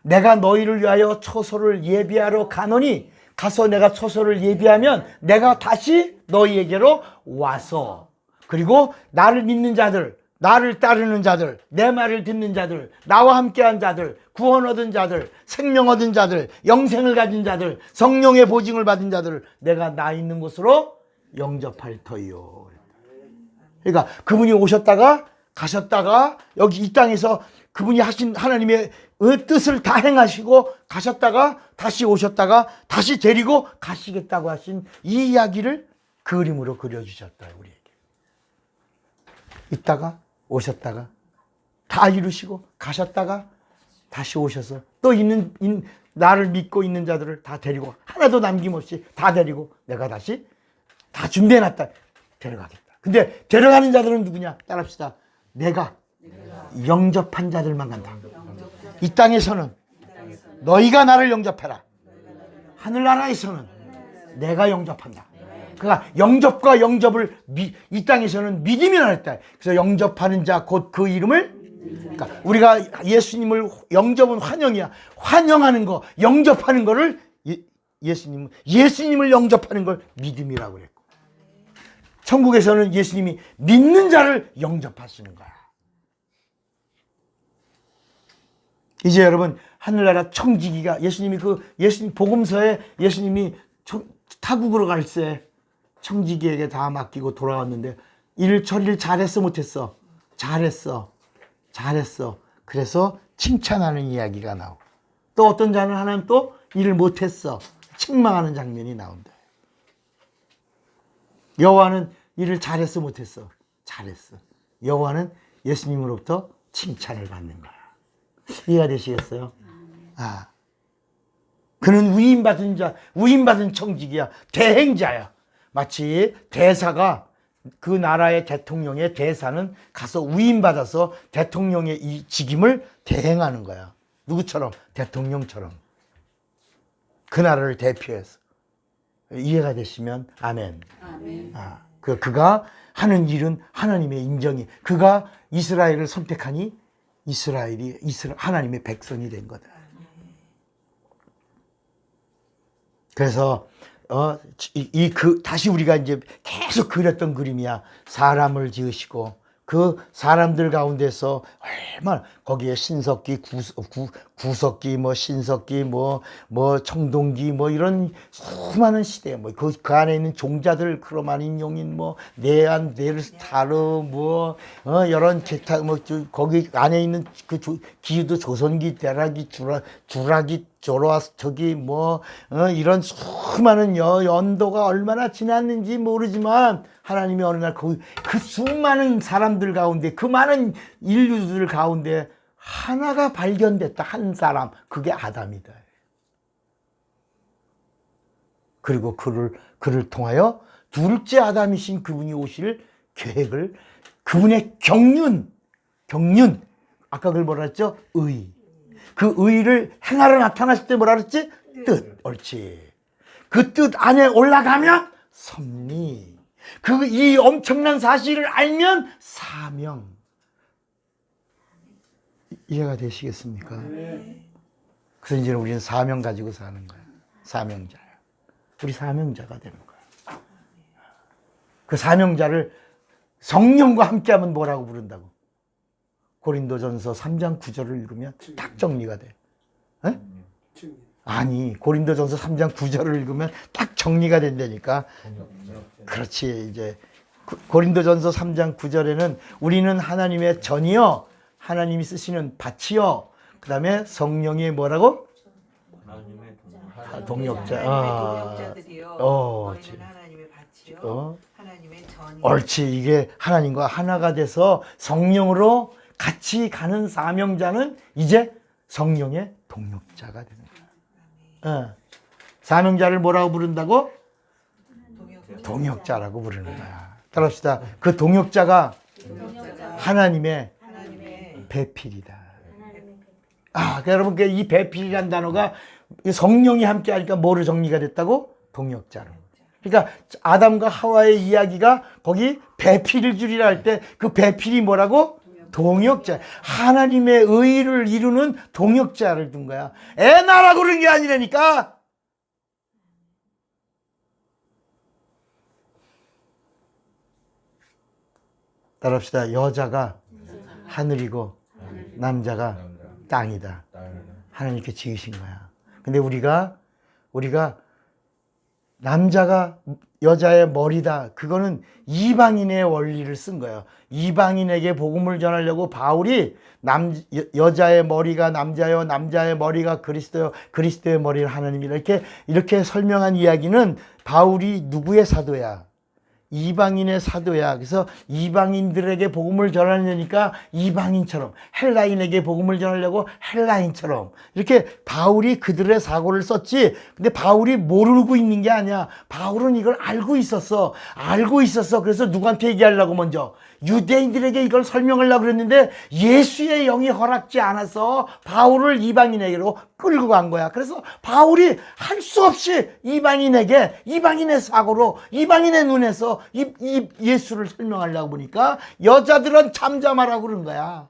내가 너희를 위하여 처소를 예비하러 가노니 가서 내가 처소를 예비하면 내가 다시 너희에게로 와서, 그리고 나를 믿는 자들, 나를 따르는 자들, 내 말을 듣는 자들, 나와 함께한 자들, 구원 얻은 자들, 생명 얻은 자들, 영생을 가진 자들, 성령의 보증을 받은 자들을 내가 나 있는 곳으로 영접할 터이요. 그러니까 그분이 오셨다가 가셨다가 여기 이 땅에서 그분이 하신 하나님의 뜻을 다 행하시고 가셨다가 다시 오셨다가 다시 데리고 가시겠다고 하신 이 이야기를 그림으로 그려주셨다, 우리에게. 있다가 오셨다가 다 이루시고 가셨다가 다시 오셔서 또 나를 믿고 있는 자들을 다 데리고, 하나도 남김없이 다 데리고 내가 다시 다 준비해놨다, 데려가겠다. 근데 데려가는 자들은 누구냐? 따라합시다. 내가 영접한 자들만 간다. 이 땅에서는 너희가 나를 영접해라. 하늘나라에서는 내가 영접한다. 그러니까 영접과 영접을 이 땅에서는 믿음이 나왔다. 그래서 영접하는 자 곧 그 이름을, 그러니까 우리가 예수님을 영접은 환영이야. 환영하는 거, 영접하는 거를 예수님을 영접하는 걸 믿음이라고 그랬고, 천국에서는 예수님이 믿는 자를 영접하시는 거야. 이제 여러분, 하늘나라 청지기가 예수님 복음서에 예수님이 타국으로 갈 때 청지기에게 다 맡기고 돌아왔는데 일 처리를 잘했어 못했어? 잘했어. 그래서 칭찬하는 이야기가 나오고, 또 어떤 자는 하나님 또 일을 못했어, 책망하는 장면이 나온다. 여호와는 일을 잘했어 못했어? 잘했어. 여호와는 예수님으로부터 칭찬을 받는 거야. 이해가 되시겠어요? 그는 위임받은 자, 위임받은 청직이야. 대행자야. 마치 대사가, 그 나라의 대통령의 대사는 가서 위임받아서 대통령의 이 직임을 대행하는 거야. 누구처럼? 대통령처럼. 그 나라를 대표해서. 이해가 되시면 아멘. 아멘. 그가 하는 일은 하나님의 인정이, 그가 이스라엘을 선택하니 이스라엘이 하나님의 백성이 된 거다. 그래서 다시 우리가 이제 계속 그렸던 그림이야. 사람을 지으시고 그 사람들 가운데서 얼마나, 거기에 신석기, 구석기, 뭐 신석기, 뭐 청동기, 뭐 이런 수많은 시대, 뭐 그 안에 있는 종자들, 크로마닌 용인, 뭐 네안, 네르스타르, 뭐 이런 기타, 뭐 거기 안에 있는 그 기도 조선기, 대라기, 주라기, 조로아스터기, 이런 수많은 연도가 얼마나 지났는지 모르지만 하나님이 어느 날 그 수많은 사람들 가운데, 그 많은 인류들 가운데 하나가 발견됐다. 한 사람. 그게 아담이다. 그리고 그를 통하여 둘째 아담이신 그분이 오실 계획을, 그분의 경륜, 아까 그걸 뭐라 했죠? 그 의를 행하러 나타났을 때 뭐라 그랬지? 뜻. 옳지. 그 뜻 안에 올라가면 섭리. 이 엄청난 사실을 알면 사명. 이해가 되시겠습니까? 그래서 이제 우리는 사명 가지고 사는 거야. 사명자야. 우리 사명자가 되는 거야. 그 사명자를 성령과 함께하면 뭐라고 부른다고? 고린도전서 3장 9절을 읽으면 딱 정리가 돼. 에? 아니, 고린도전서 3장 9절을 읽으면 딱 정리가 된다니까. 그렇지. 이제 고린도전서 3장 9절에는 우리는 하나님의 전이요, 하나님이 쓰시는 밭이요, 그 다음에 성령의 뭐라고? 동역자. 동역자들이요. 너희는 하나님의 밭이요, 하나님의 전이. 옳지. 이게 하나님과 하나가 돼서 성령으로 같이 가는 사명자는 이제 성령의 동역자가 되는 거야. 사명자를 뭐라고 부른다고? 동역자라고 부르는 거야. 따라합시다. 그 동역자가 하나님의 배필이다. 그러니까 여러분, 이 배필이라는 단어가 성령이 함께 하니까 뭐로 정리가 됐다고? 동역자로. 그러니까 아담과 하와의 이야기가 거기 배필일 줄이라 할 때 그 배필이 뭐라고? 동역자. 하나님의 의를 이루는 동역자를 둔 거야. 애 낳으라고 그런 게 아니라니까. 따라합시다. 여자가 하늘이고 남자가 땅이다. 하나님께 지으신 거야. 근데 우리가 남자가 여자의 머리다. 그거는 이방인의 원리를 쓴 거예요. 이방인에게 복음을 전하려고 바울이 여자의 머리가 남자요, 남자의 머리가 그리스도요, 그리스도의 머리는 하나님이라 이렇게 설명한 이야기는 바울이 누구의 사도야? 이방인의 사도야. 그래서 이방인들에게 복음을 전하려니까 이방인처럼, 헬라인에게 복음을 전하려고 헬라인처럼 이렇게 바울이 그들의 사고를 썼지. 근데 바울이 모르고 있는 게 아니야. 바울은 이걸 알고 있었어. 그래서 누구한테 얘기하려고 먼저 유대인들에게 이걸 설명하려고 그랬는데 예수의 영이 허락지 않아서 바울을 이방인에게로 끌고 간 거야. 그래서 바울이 할 수 없이 이방인에게 이방인의 사고로 이방인의 눈에서 이 예수를 설명하려고 보니까 여자들은 잠잠하라고 그런 거야.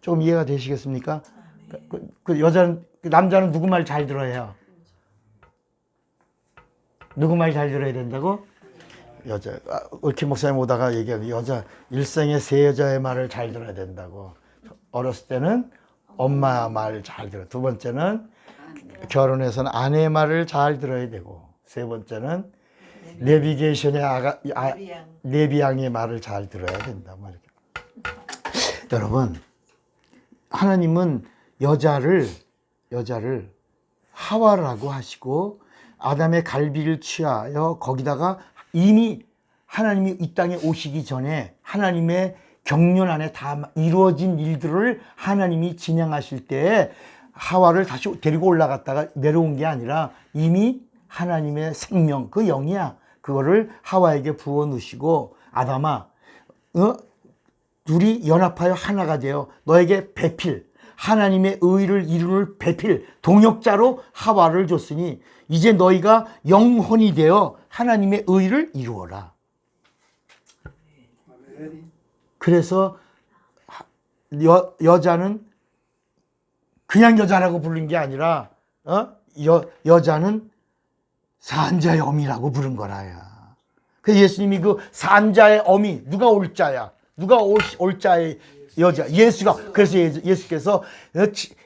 조금 이해가 되시겠습니까? 남자는 누구 말 잘 들어야 해요? 누구 말 잘 들어야 된다고? 여자. 올케 목사님 오다가 얘기하는 여자, 일생에 세 여자의 말을 잘 들어야 된다고. 어렸을 때는 엄마 말 잘 들어. 두 번째는 결혼해서는 아내의 말을 잘 들어야 되고. 세 번째는 내비게이션의 내비양의 말을 잘 들어야 된다. 여러분, 하나님은 여자를 하와라고 하시고 아담의 갈비를 취하여 거기다가 이미 하나님이 이 땅에 오시기 전에 하나님의 경륜 안에 다 이루어진 일들을 하나님이 진행하실 때에 하와를 다시 데리고 올라갔다가 내려온 게 아니라 이미 하나님의 생명, 그 영이야. 그거를 하와에게 부어 넣으시고 아담아, 둘이 연합하여 하나가 되어 너에게 배필, 하나님의 의를 이루는 배필, 동역자로 하와를 줬으니 이제 너희가 영혼이 되어 하나님의 의를 이루어라. 그래서 여자는 그냥 여자라고 부른 게 아니라 여자는 산자의 어미라고 부른 거라야. 그 예수님이 그 산자의 어미, 누가 올자야? 누가 올자의 여자? 예수가. 그래서 예수께서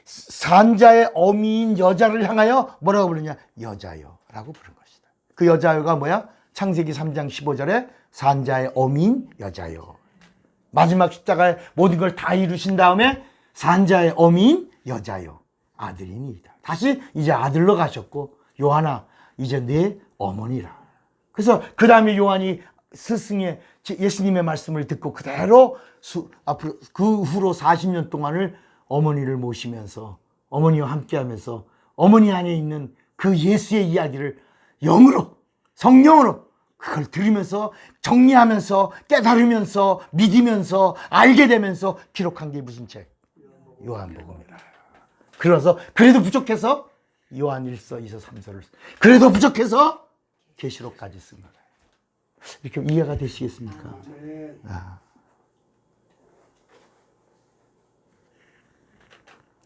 산자의 어미인 여자를 향하여 뭐라고 부르냐? 여자요 라고 부른 것이다. 그 여자요가 뭐야? 창세기 3장 15절에 산자의 어미인 여자요. 마지막 십자가에 모든 걸 다 이루신 다음에 산자의 어미인 여자요, 아들이니이다. 다시 이제 아들로 가셨고 요한아 이제 내 어머니라. 그래서 그 다음에 요한이 스승의 예수님의 말씀을 듣고 그대로 앞으로 그 후로 40년 동안을 어머니를 모시면서 어머니와 함께하면서 어머니 안에 있는 그 예수의 이야기를 영으로 성령으로 그걸 들으면서 정리하면서 깨달으면서 믿으면서 알게 되면서 기록한 게 무슨 책? 요한복음이라. 그래서 그래도 부족해서 요한 1서, 2서, 3서를 그래도 부족해서 계시록까지 쓴 거예요. 이렇게 이해가 되시겠습니까?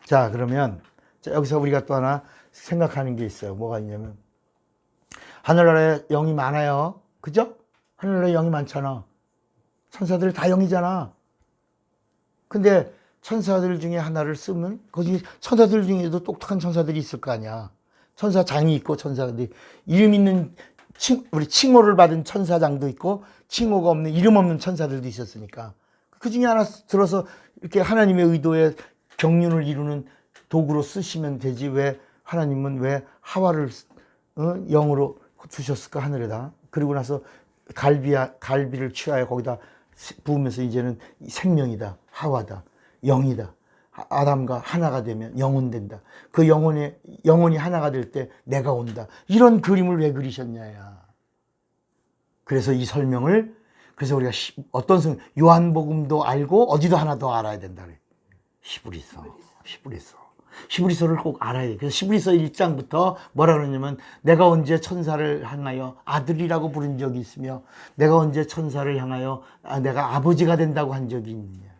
자, 그러면 여기서 우리가 또 하나 생각하는 게 있어요. 뭐가 있냐면 하늘나라에 영이 많아요. 그죠? 하늘나라에 영이 많잖아. 천사들 다 영이잖아. 근데 천사들 중에 하나를 쓰면 거기 천사들 중에도 똑똑한 천사들이 있을 거 아니야. 천사장이 있고 천사들이 이름 있는 우리 칭호를 받은 천사장도 있고 칭호가 없는 이름 없는 천사들도 있었으니까 그 중에 하나 들어서 이렇게 하나님의 의도에 경륜을 이루는 도구로 쓰시면 되지. 왜 하나님은 왜 하와를 영으로 주셨을까 하늘에다. 그리고 나서 갈비를 취하여 거기다 부으면서 이제는 생명이다, 하와다, 영이다. 아담과 하나가 되면 영혼 된다. 그 영혼이 하나가 될 때 내가 온다. 이런 그림을 왜 그리셨냐야. 그래서 이 설명을 그래서 우리가 어떤 요한복음도 알고 어디도 하나 더 알아야 된다 그래. 히브리서를 꼭 알아야 돼. 그래서 히브리서 1장부터 뭐라 그러냐면 내가 언제 천사를 향하여 아들이라고 부른 적이 있으며 내가 언제 천사를 향하여 내가 아버지가 된다고 한 적이 있느냐.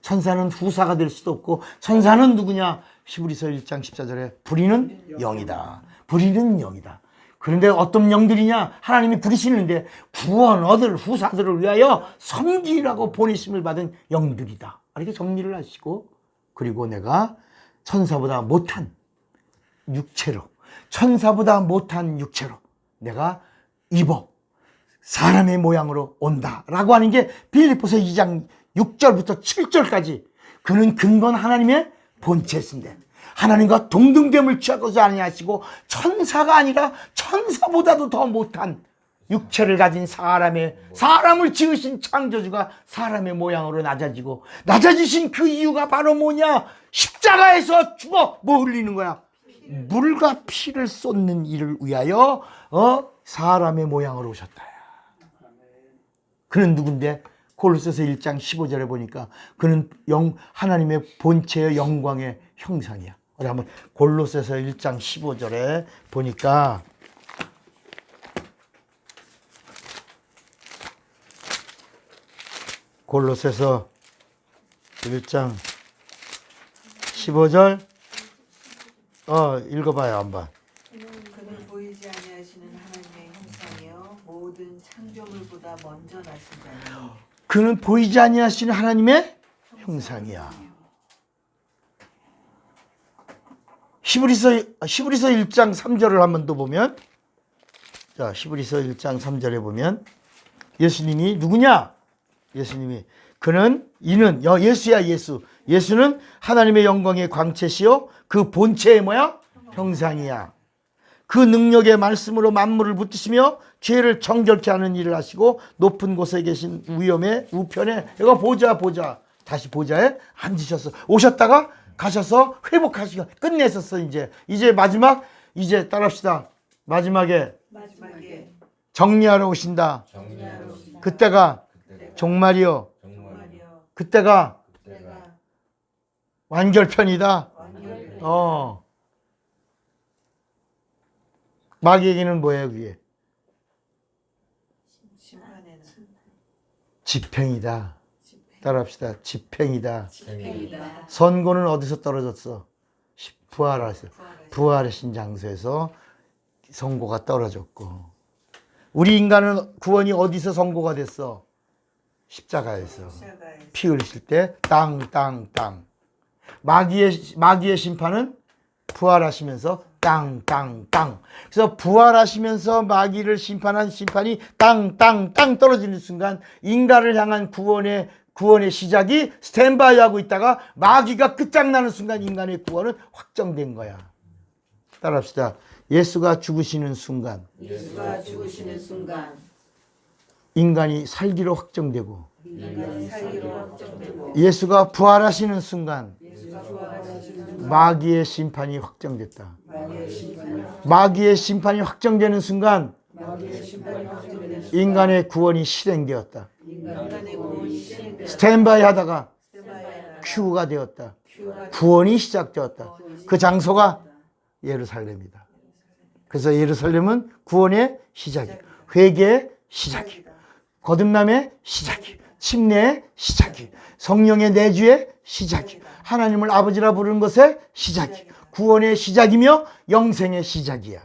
천사는 후사가 될 수도 없고 천사는 누구냐? 히브리서 1장 14절에 불의는 영이다. 불의는 영이다. 그런데 어떤 영들이냐? 하나님이 부르시는데 구원 얻을 후사들을 위하여 섬기라고 보내심을 받은 영들이다. 이렇게 정리를 하시고, 그리고 내가 천사보다 못한 육체로 내가 입어 사람의 모양으로 온다라고 하는 게 빌립보서 2장 6절부터 7절까지. 그는 근본 하나님의 본체신데 하나님과 동등됨을 취하고도 아니하시고 천사가 아니라 천사보다도 더 못한 육체를 가진 사람을 지으신 창조주가 사람의 모양으로 낮아지신 그 이유가 바로 뭐냐? 십자가에서 죽어 뭐 흘리는 거야? 물과 피를 쏟는 일을 위하여 사람의 모양으로 오셨다. 그는 누군데? 골로새서 1장 15절에 보니까 그는 하나님의 본체의 영광의 형상이야. 우리 한번 골로새서 1장 15절에 보니까 골로새서 1장 15절 읽어봐요 한번. 그는 보이지 아니하시는 하나님의 형상이요 모든 창조물보다 먼저 나신 자니. 그는 보이지 아니하시는 하나님의 형상이야. 히브리서 1장 3절을 한번 더 보면, 자, 히브리서 1장 3절에 보면 예수님이 누구냐? 예수님이 이는 예수야. 예수는 하나님의 영광의 광채시요 그 본체의 뭐야? 형상이야. 그 능력의 말씀으로 만물을 붙드시며 죄를 정결케 하는 일을 하시고 높은 곳에 계신 우편에 여기 보좌 다시 보좌에 앉으셔서 오셨다가 가셔서 회복하시고 끝내셨어. 이제 마지막 이제 따라합시다. 마지막에 정리하러 오신다. 그때가 종말이요. 그때가 완결편이다. 마귀에게는 뭐예요, 그게? 집행이다. 따라합시다. 집행이다. 선고는 어디서 떨어졌어? 부활하신 장소에서 선고가 떨어졌고, 우리 인간은 구원이 어디서 선고가 됐어? 십자가에서. 피 흘리실 때 땅. 마귀의 심판은 부활하시면서 땅. 그래서 부활하시면서 마귀를 심판한 심판이 땅 떨어지는 순간 인간을 향한 구원의 시작이 스탠바이 하고 있다가 마귀가 끝장나는 순간 인간의 구원은 확정된 거야. 따라합시다. 예수가 죽으시는 순간 인간이 살기로 확정되고, 예수가 부활하시는 순간 마귀의 심판이 확정됐다. 마귀의 심판이 확정되는 순간 인간의 구원이 실행되었다. 스탠바이 하다가 큐가 되었다. 구원이 시작되었다. 그 장소가 예루살렘이다. 그래서 예루살렘은 구원의 시작이야. 회개의 시작이야. 거듭남의 시작이야. 침례의 시작이야. 성령의 내주의 시작이야. 하나님을 아버지라 부르는 것의 시작이야. 구원의 시작이며 영생의 시작이야.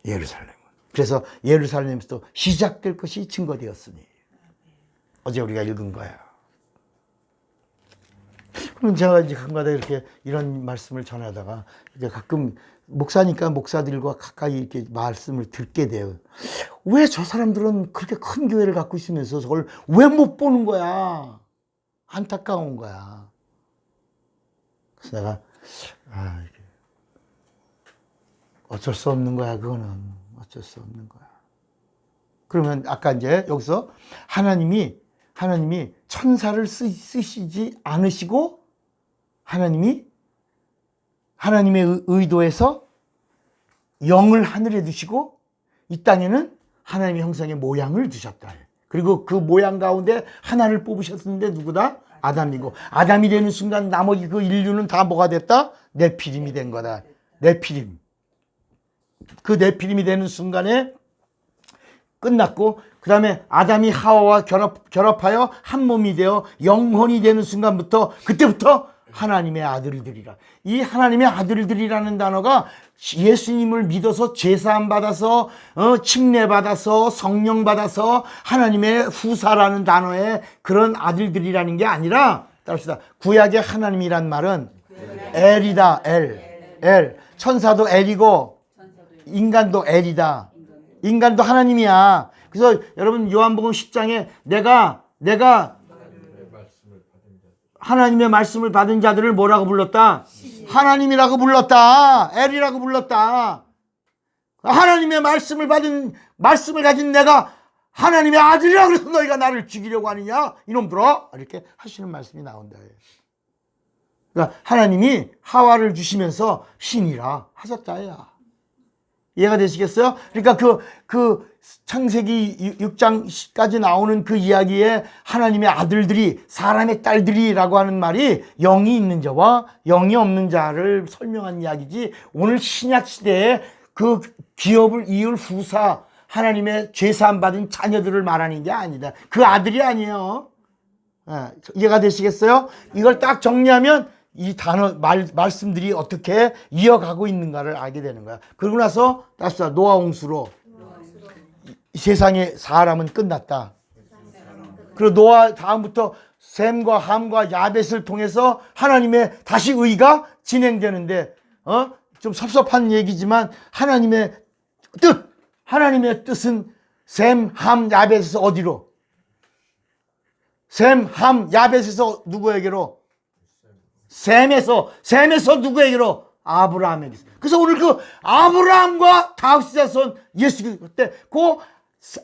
예루살렘은. 그래서 예루살렘에서 시작될 것이 증거되었으니. 어제 우리가 읽은 거야. 그럼 제가 이제 가끔가다 이런 말씀을 전하다가 이제 가끔 목사니까 목사들과 가까이 이렇게 말씀을 듣게 돼요. 왜 저 사람들은 그렇게 큰 교회를 갖고 있으면서 저걸 왜 못 보는 거야? 안타까운 거야. 그래서 내가 어쩔 수 없는 거야. 그거는 어쩔 수 없는 거야. 그러면 아까 이제 여기서 하나님이 천사를 쓰시지 않으시고 하나님의 의도에서 영을 하늘에 두시고 이 땅에는 하나님의 형상의 모양을 두셨다. 그리고 그 모양 가운데 하나를 뽑으셨는데 누구다? 아담이고, 아담이 되는 순간 나머지 그 인류는 다 뭐가 됐다? 네피림이 된 거다. 네피림. 그 네피림이 되는 순간에 끝났고, 그 다음에 아담이 하와와 결합하여 한 몸이 되어 영혼이 되는 순간부터, 그때부터 하나님의 아들들이라. 이 하나님의 아들들이라는 단어가 예수님을 믿어서 제사함 받아서 칭례 받아서 성령 받아서 하나님의 후사라는 단어의 그런 아들들이라는 게 아니라, 따릅시다. 구약의 하나님이란 말은 엘이다. 엘. 천사도 엘이고 인간도 엘이다. 인간도 하나님이야. 그래서 여러분 요한복음 10장에 내가 하나님의 말씀을 받은 자들을 뭐라고 불렀다? 하나님이라고 불렀다. 엘이라고 불렀다. 하나님의 말씀을 가진 내가 하나님의 아들이라 그래서 너희가 나를 죽이려고 하느냐? 이놈들아. 이렇게 하시는 말씀이 나온다. 그러니까 하나님이 하와를 주시면서 신이라 하셨다. 야. 이해가 되시겠어요? 그러니까 그 창세기 6장까지 나오는 그 이야기에 하나님의 아들들이, 사람의 딸들이라고 하는 말이 영이 있는 자와 영이 없는 자를 설명한 이야기지, 오늘 신약 시대에 그 기업을 이을 후사, 하나님의 죄사함 받은 자녀들을 말하는 게 아니다. 그 아들이 아니에요. 이해가 되시겠어요? 이걸 딱 정리하면 이 단어 말씀들이 어떻게 이어가고 있는가를 알게 되는 거야. 그러고 나서 다시 노아 홍수로 이 세상의 사람은 끝났다. 그리고 노아 다음부터 셈과 함과 야벳을 통해서 하나님의 다시 의가 진행되는데, 좀 섭섭한 얘기지만 하나님의 뜻은 셈, 함, 야벳에서 어디로? 셈, 함, 야벳에서 누구에게로? 셈에서 누구에게로? 아브라함에게서. 그래서 오늘 그 아브라함과 다윗의 자손 예수 그리스도 때 그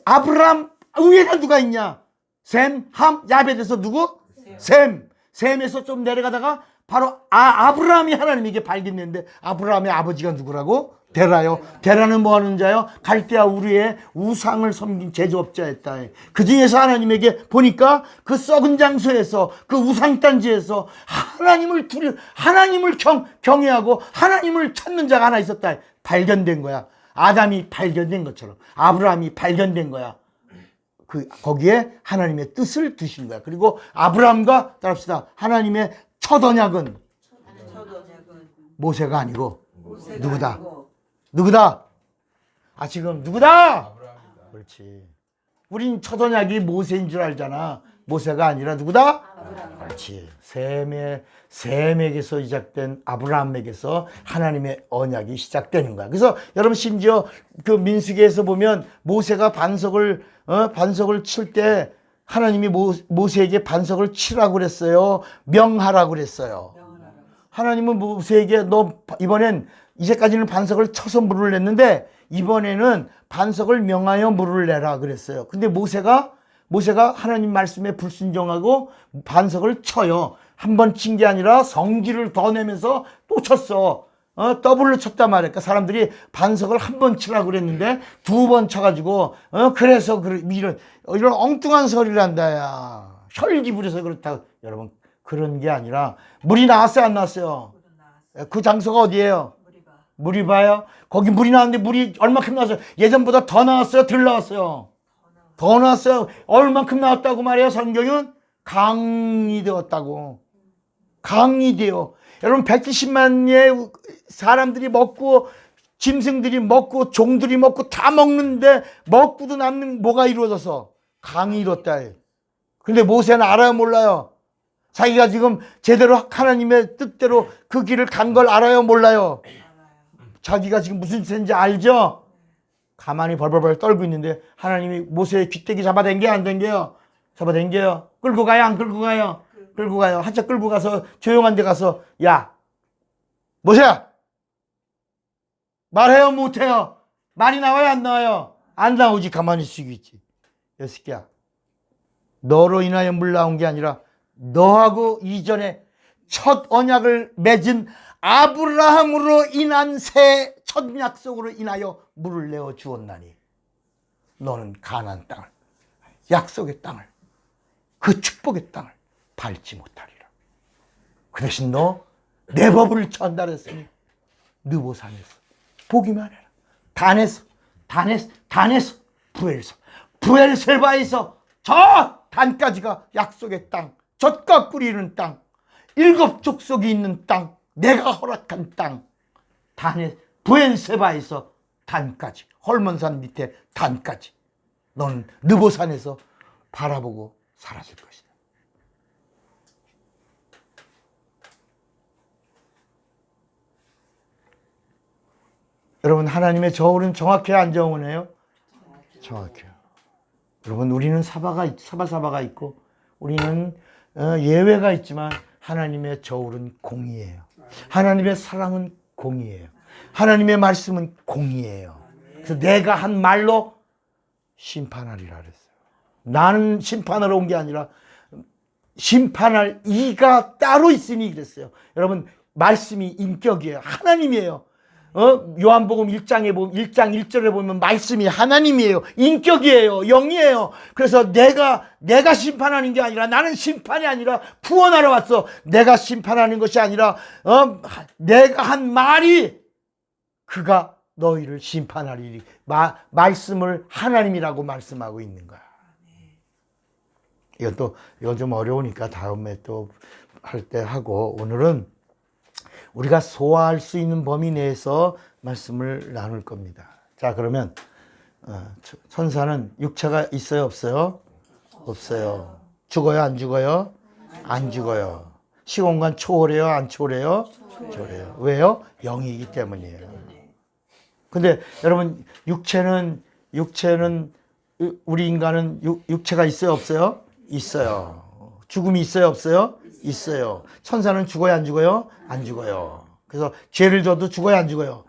아브라함 위에가 누가 있냐? 셈, 함, 야벳에서 누구? 셈에서 좀 내려가다가 바로 아브라함이 하나님에게 발견됐는데, 아브라함의 아버지가 누구라고? 데라요. 데라는 뭐 하는 자요? 갈대아 우르의 우상을 섬긴 제조업자였다. 그 중에서 하나님에게 보니까 그 썩은 장소에서, 그 우상단지에서 하나님을 경외하고 하나님을 찾는 자가 하나 있었다. 발견된 거야. 아담이 발견된 것처럼 아브라함이 발견된 거야. 거기에 하나님의 뜻을 두신 거야. 그리고 아브라함과 따릅시다. 하나님의 첫 언약은 모세가 아니고 누구다? 누구다? 지금 누구다? 그렇지. 우린 첫 언약이 모세인 줄 알잖아. 모세가 아니라 누구다? 그렇지. 셈에게서 시작된 아브라함에게서 하나님의 언약이 시작되는 거야. 그래서 여러분 심지어 그 민수기에서 보면 모세가 반석을 칠 때 하나님이 모세에게 반석을 치라고 그랬어요? 명하라고 그랬어요? 하나님은 모세에게 너 이번엔 이제까지는 반석을 쳐서 물을 냈는데 이번에는 반석을 명하여 물을 내라 그랬어요. 근데 모세가 하나님 말씀에 불순종하고 반석을 쳐요. 한 번 친 게 아니라 성질을 더 내면서 또 쳤어. 더블로 쳤단 말이야. 그러니까 사람들이 반석을 한 번 치라고 그랬는데 두 번 쳐가지고 그래서 이런 엉뚱한 소리를 한다. 야. 혈기 부려서 그렇다. 여러분 그런 게 아니라 물이 나왔어요, 안 나왔어요? 그 장소가 어디예요? 무리바요. 거기 물이 나왔는데 물이 얼마큼 나왔어요? 예전보다 더 나왔어요? 덜 나왔어요? 더 나왔어요. 얼마큼 나왔다고 말해요? 성경은 강이 되었다고. 강이 되어. 여러분 170만의 사람들이 먹고 짐승들이 먹고 종들이 먹고 다 먹는데 먹고도 남는 뭐가 이루어져서 강이 이뤘다. 근데 모세는 알아요, 몰라요? 자기가 지금 제대로 하나님의 뜻대로 그 길을 간 걸 알아요, 몰라요? 자기가 지금 무슨 짓인지 알죠? 가만히 벌벌벌 떨고 있는데 하나님이 모세의 귀때기 잡아당겨 안 당겨요? 잡아당겨요. 끌고 가요, 안 끌고 가요? 끌고 가요. 한참 끌고 가서 조용한 데 가서 야 모세야 말해요, 못해요? 말이 나와요, 안 나와요? 안 나오지. 가만히 쉬고 있지. 야 새끼야, 너로 인하여 물 나온 게 아니라 너하고 이전에 첫 언약을 맺은 아브라함으로 인한 새 첫 약속으로 인하여 물을 내어 주었나니 너는 가나안 땅을, 약속의 땅을, 그 축복의 땅을 밟지 못하리라. 그 대신 너 내 법을 전달했으니 느보산에서 보기만 해라. 단에서 부엘세바에서 저 단까지가 약속의 땅, 젖과 뿌리는 땅, 7 족속이 있는 땅, 내가 허락한 땅, 단에 부엔세바에서 단까지, 헐몬산 밑에 단까지 너는 느보산에서 바라보고 사라질 것이다. 여러분, 하나님의 저울은 정확해요, 안 정확해요? 정확해요. 여러분, 우리는 사바사바가 있고 우리는 예외가 있지만 하나님의 저울은 공의예요. 하나님의 사랑은 공의예요. 하나님의 말씀은 공의예요. 그래서 내가 한 말로 심판하리라 그랬어요. 나는 심판하러 온 게 아니라 심판할 이가 따로 있으니 그랬어요. 여러분, 말씀이 인격이에요. 하나님이에요. 요한복음 1장에 보면 1장 1절에 보면 말씀이 하나님이에요. 인격이에요. 영이에요. 그래서 내가 심판하는 게 아니라, 나는 심판이 아니라 구원하러 왔어. 내가 심판하는 것이 아니라 내가 한 말이 그가 너희를 심판하리니, 말씀을 하나님이라고 말씀하고 있는 거야. 이건 좀 어려우니까 다음에 또 할 때 하고, 오늘은 우리가 소화할 수 있는 범위 내에서 말씀을 나눌 겁니다. 자, 그러면 천사는 육체가 있어요, 없어요? 없어요. 죽어요, 안 죽어요? 안 죽어요. 시공간 초월해요, 안 초월해요? 초월해요. 왜요? 영이기 때문이에요. 근데 여러분, 육체는 우리 인간은 육체가 있어요, 없어요? 있어요. 죽음이 있어요, 없어요? 있어요. 천사는 죽어요, 안 죽어요? 안 죽어요. 그래서 죄를 져도 죽어요, 안 죽어요?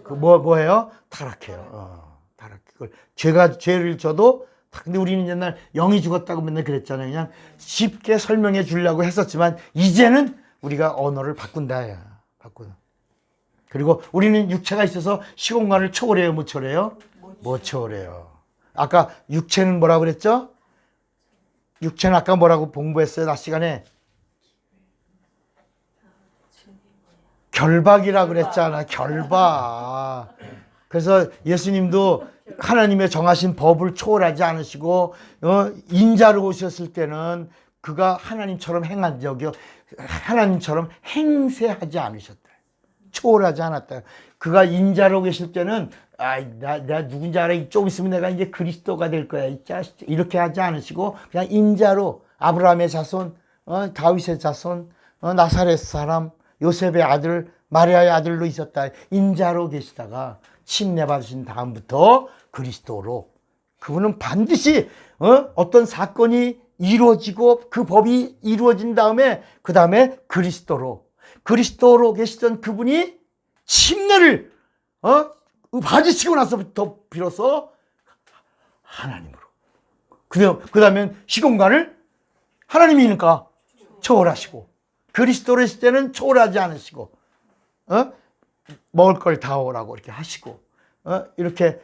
뭐예요? 타락해요. 타락. 죄를 져도, 근데 우리는 옛날 영이 죽었다고 맨날 그랬잖아요. 그냥 쉽게 설명해 주려고 했었지만, 이제는 우리가 언어를 바꾼다. 그리고 우리는 육체가 있어서 시공간을 초월해요, 못 초월해요? 못 초월해요. 아까 육체는 뭐라고 그랬죠? 육체는 아까 뭐라고 공부했어요, 낮 시간에? 결박이라 그랬잖아. 결박. 그래서 예수님도 하나님의 정하신 법을 초월하지 않으시고 인자로 오셨을 때는 그가 하나님처럼 하나님처럼 행세하지 않으셨다. 초월하지 않았다. 그가 인자로 계실 때는 내가 누군지 알아? 좀 있으면 내가 이제 그리스도가 될 거야. 이렇게 하지 않으시고 그냥 인자로 아브라함의 자손, 다윗의 자손, 나사렛 사람, 요셉의 아들, 마리아의 아들로 있었다. 인자로 계시다가 침례받으신 다음부터 그리스도로, 그분은 반드시 어떤 사건이 이루어지고 그 법이 이루어진 다음에 그 다음에 그리스도로 계시던 그분이 침례를 받으시고 나서부터 비로소 하나님으로, 그 다음에 시공간을 하나님이니까 초월하시고, 그리스도로 있을 때는 초월하지 않으시고, 먹을 걸 다 오라고 이렇게 하시고, 이렇게,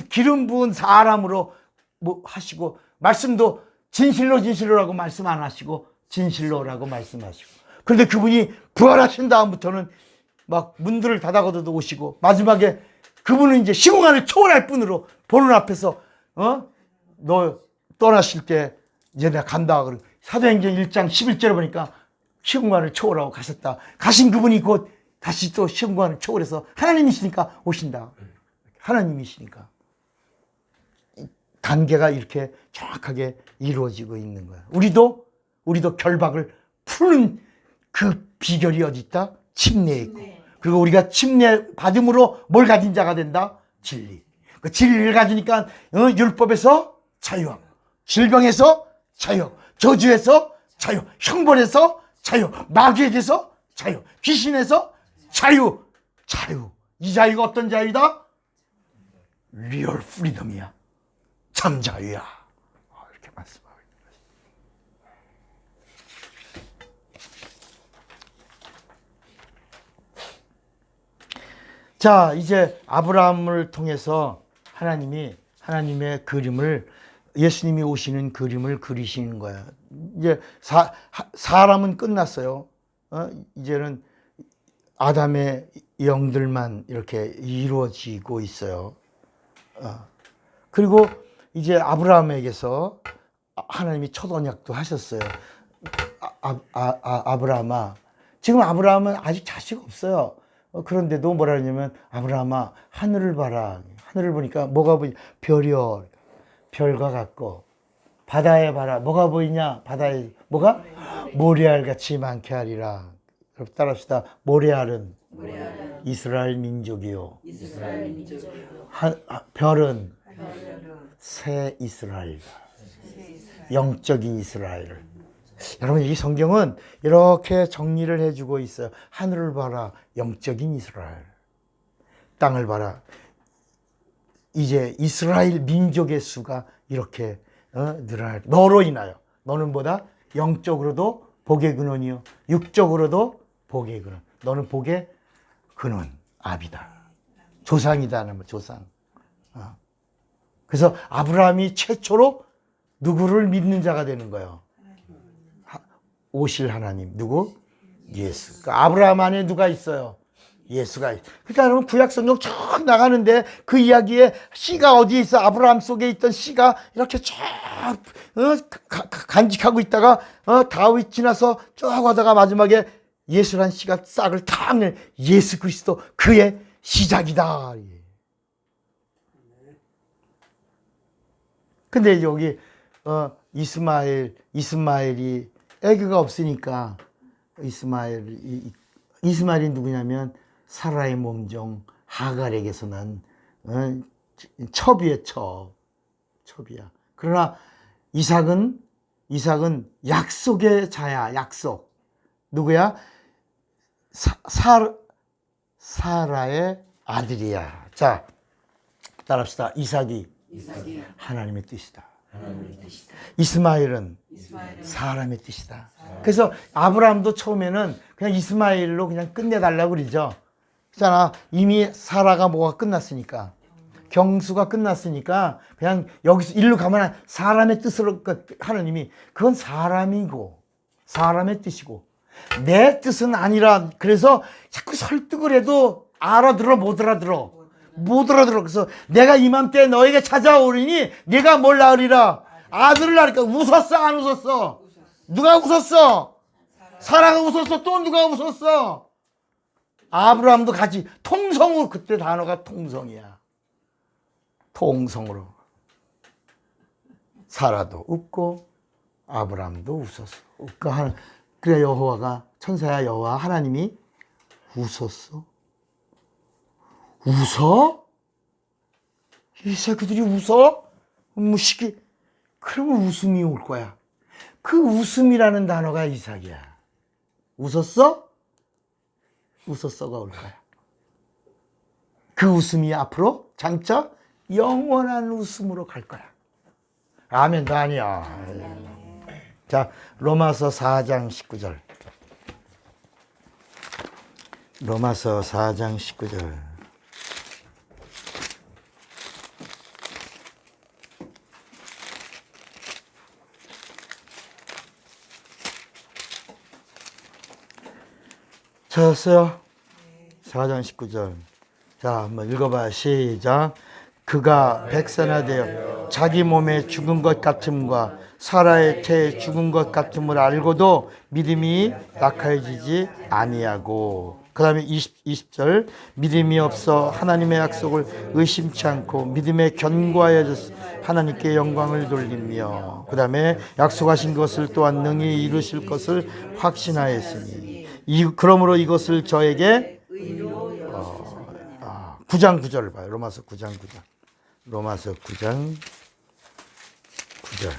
기름 부은 사람으로 하시고, 말씀도 진실로라고 말씀 안 하시고, 진실로라고 말씀하시고. 그런데 그분이 부활하신 다음부터는 막 문들을 닫아거도 오시고, 마지막에 그분은 이제 시공간을 초월할 뿐으로 보는 앞에서, 너 떠나실 때 이제 내가 간다. 그러고 사도행전 1장 11절에 보니까 시공간을 초월하고 가셨다. 가신 그분이 곧 다시 또 시공간을 초월해서 하나님이시니까 오신다. 하나님이시니까. 단계가 이렇게 정확하게 이루어지고 있는 거야. 우리도 결박을 푸는 그 비결이 어디 있다? 침례에 있고. 그리고 우리가 침례 받음으로 뭘 가진 자가 된다? 진리. 그 진리를 가지니까 율법에서 자유함, 질병에서 자유, 저주에서 자유, 형벌에서 자유, 마귀에게서 자유, 귀신에서 자유. 이 자유가 어떤 자유다? 리얼 프리덤이야. 참 자유야. 이렇게 말씀하고 있는 것입니다. 자, 이제 아브라함을 통해서 하나님의 그림을, 예수님이 오시는 그림을 그리시는 거야. 이제 사람은 끝났어요. 이제는 아담의 영들만 이렇게 이루어지고 있어요. 그리고 이제 아브라함에게서 하나님이 첫 언약도 하셨어요. 아브라함아, 지금 아브라함은 아직 자식 없어요. 그런데도 뭐라 그러냐면 아브라함아 하늘을 봐라. 하늘을 보니까 뭐가 보이냐? 별이요. 별과 같고. 바다에 봐라. 뭐가 보이냐? 바다에 뭐가? 모래알 같이 많게 하리라. 여러분 따라합시다. 모래알은 이스라엘 민족이요. 별은 새 이스라엘. 영적인 이스라엘. 여러분 이 성경은 이렇게 정리를 해주고 있어요. 하늘을 봐라. 영적인 이스라엘. 땅을 봐라. 이제 이스라엘 민족의 수가 이렇게 늘어날. 너로 인하여. 너는 뭐다? 영적으로도 복의 근원이요. 육적으로도 복의 근원. 너는 복의 근원. 아비다. 조상이다. 하는 조상. 그래서 아브라함이 최초로 누구를 믿는 자가 되는 거예요. 오실 하나님. 누구? 예수. 그러니까 아브라함 안에 누가 있어요? 예수가 있어요. 그러니까 여러분 구약성경 쭉 나가는데 그 이야기에 씨가 어디에 있어? 아브라함 속에 있던 씨가 이렇게 쫙 간직하고 있다가 다윗 지나서 쭉 하다가 마지막에 예수란 씨가 싹을 탁 내. 예수 그리스도 그의 시작이다. 근데 여기 이스마엘이 애교가 없으니까 이스마엘이 누구냐면 사라의 몸종 하갈에게서 난 첩이에요. 첩이야. 그러나 이삭은 약속의 자야. 약속. 누구야? 사라의 아들이야. 자, 따라합시다. 이삭이 하나님의 뜻이다. 이스마엘은 사람의 뜻이다. 그래서 아브라함도 처음에는 그냥 이스마엘로 그냥 끝내달라고 그러죠. 그렇잖아. 이미 사라가 뭐가 끝났으니까. 경수가 끝났으니까 그냥 여기서 일로 가면 사람의 뜻으로 하느님이 그건 사람이고 사람의 뜻이고 내 뜻은 아니라. 그래서 자꾸 설득을 해도 알아들어 못 알아들어. 그래서 내가 이맘때 너에게 찾아오리니 네가 뭘 낳으리라? 아들을 낳으니까 웃었어 안 웃었어? 누가 웃었어? 사라가 웃었어. 또 누가 웃었어? 아브라함도 같이 통성으로. 그때 단어가 통성이야. 통성으로 사라도 웃고 아브라함도 웃었어. 그래 여호와가 천사야 여호와 하나님이 웃었어. 웃어? 이 새끼들이 웃어? 무식이. 그러면 웃음이 올 거야. 그 웃음이라는 단어가 이삭이야. 웃었어? 웃었어가 올 거야. 그 웃음이 앞으로 장차 영원한 웃음으로 갈 거야. 아멘도 아니야. 자, 로마서 4장 19절. 로마서 4장 19절. 찾았어요? 4장 19절. 자, 한번 읽어봐. 시작. 그가 백선화되어 자기 몸에 죽은 것 같음과 사라의 태에 죽은 것 같음을 알고도 믿음이 낙하해지지 아니하고. 그 다음에 20절. 믿음이 없어 하나님의 약속을 의심치 않고 믿음에 견고하여져서 하나님께 영광을 돌리며. 그 다음에 약속하신 것을 또한 능히 이루실 것을 확신하였으니. 그러므로 이것을 저에게 9장 9절을 봐요. 로마서 9장 9절. 로마서 9장 9절.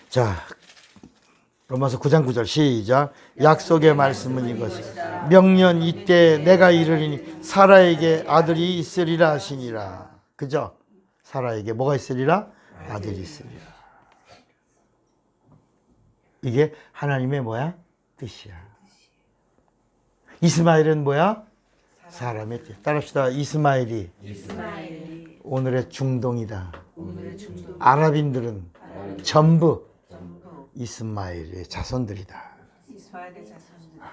자, 로마서 9장 9절 시작. 약속의 말씀은 이것이 명년 이때 내가 이르리니 사라에게 아들이 있으리라 하시니라. 그죠? 사라에게 뭐가 있으리라? 아들이 있으리라. 이게 하나님의 뭐야? 뜻이야. 이스마엘은 뭐야? 사람의 뜻. 따라합시다. 이스마엘이 오늘의 중동이다. 아랍인들은 전부 이스마엘의 자손들이다.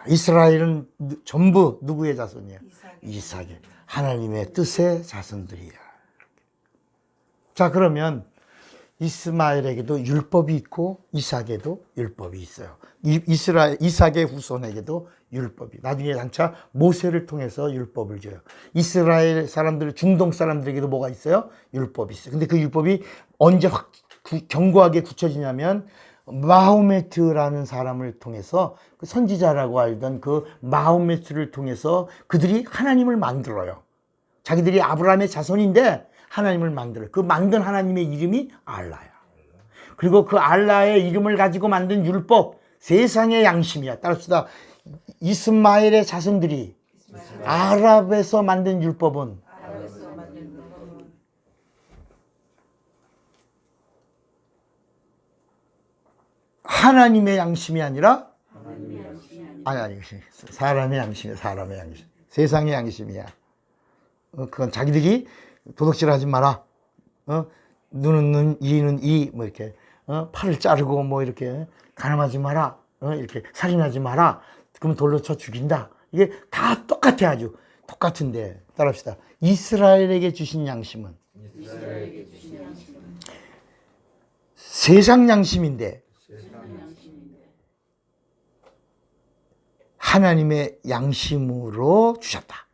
이스라엘은 전부 누구의 자손이야? 이삭의. 하나님의 뜻의 자손들이야. 자, 그러면 이스마엘에게도 율법이 있고 이삭에도 율법이 있어요. 이삭의 후손에게도 율법이. 나중에 장차 모세를 통해서 율법을 줘요. 이스라엘 사람들, 중동 사람들에게도 뭐가 있어요? 율법이 있어요. 근데 그 율법이 언제 견고하게 굳혀지냐면 마호메트라는 사람을 통해서, 그 선지자라고 알던 그 마호메트를 통해서 그들이 하나님을 만들어요. 자기들이 아브라함의 자손인데 하나님을 만들어요. 그 만든 하나님의 이름이 알라야. 그리고 그 알라의 이름을 가지고 만든 율법, 세상의 양심이야. 따릅시다. 이스마엘의 자손들이 아랍에서 만든 율법은 하나님의 양심이 아니라 아니 사람의 양심이야. 사람의 양심. 세상의 양심이야. 그건 자기들이 도둑질하지 마라. 눈은 눈, 이는 이, 뭐 이렇게 팔을 자르고 뭐 이렇게 가늠하지 마라. 이렇게 살인하지 마라. 그럼 돌로 쳐 죽인다. 이게 다 똑같아. 아주 똑같은데 따라합시다. 이스라엘에게 주신 양심은 세상 양심인데 하나님의 양심으로 주셨다.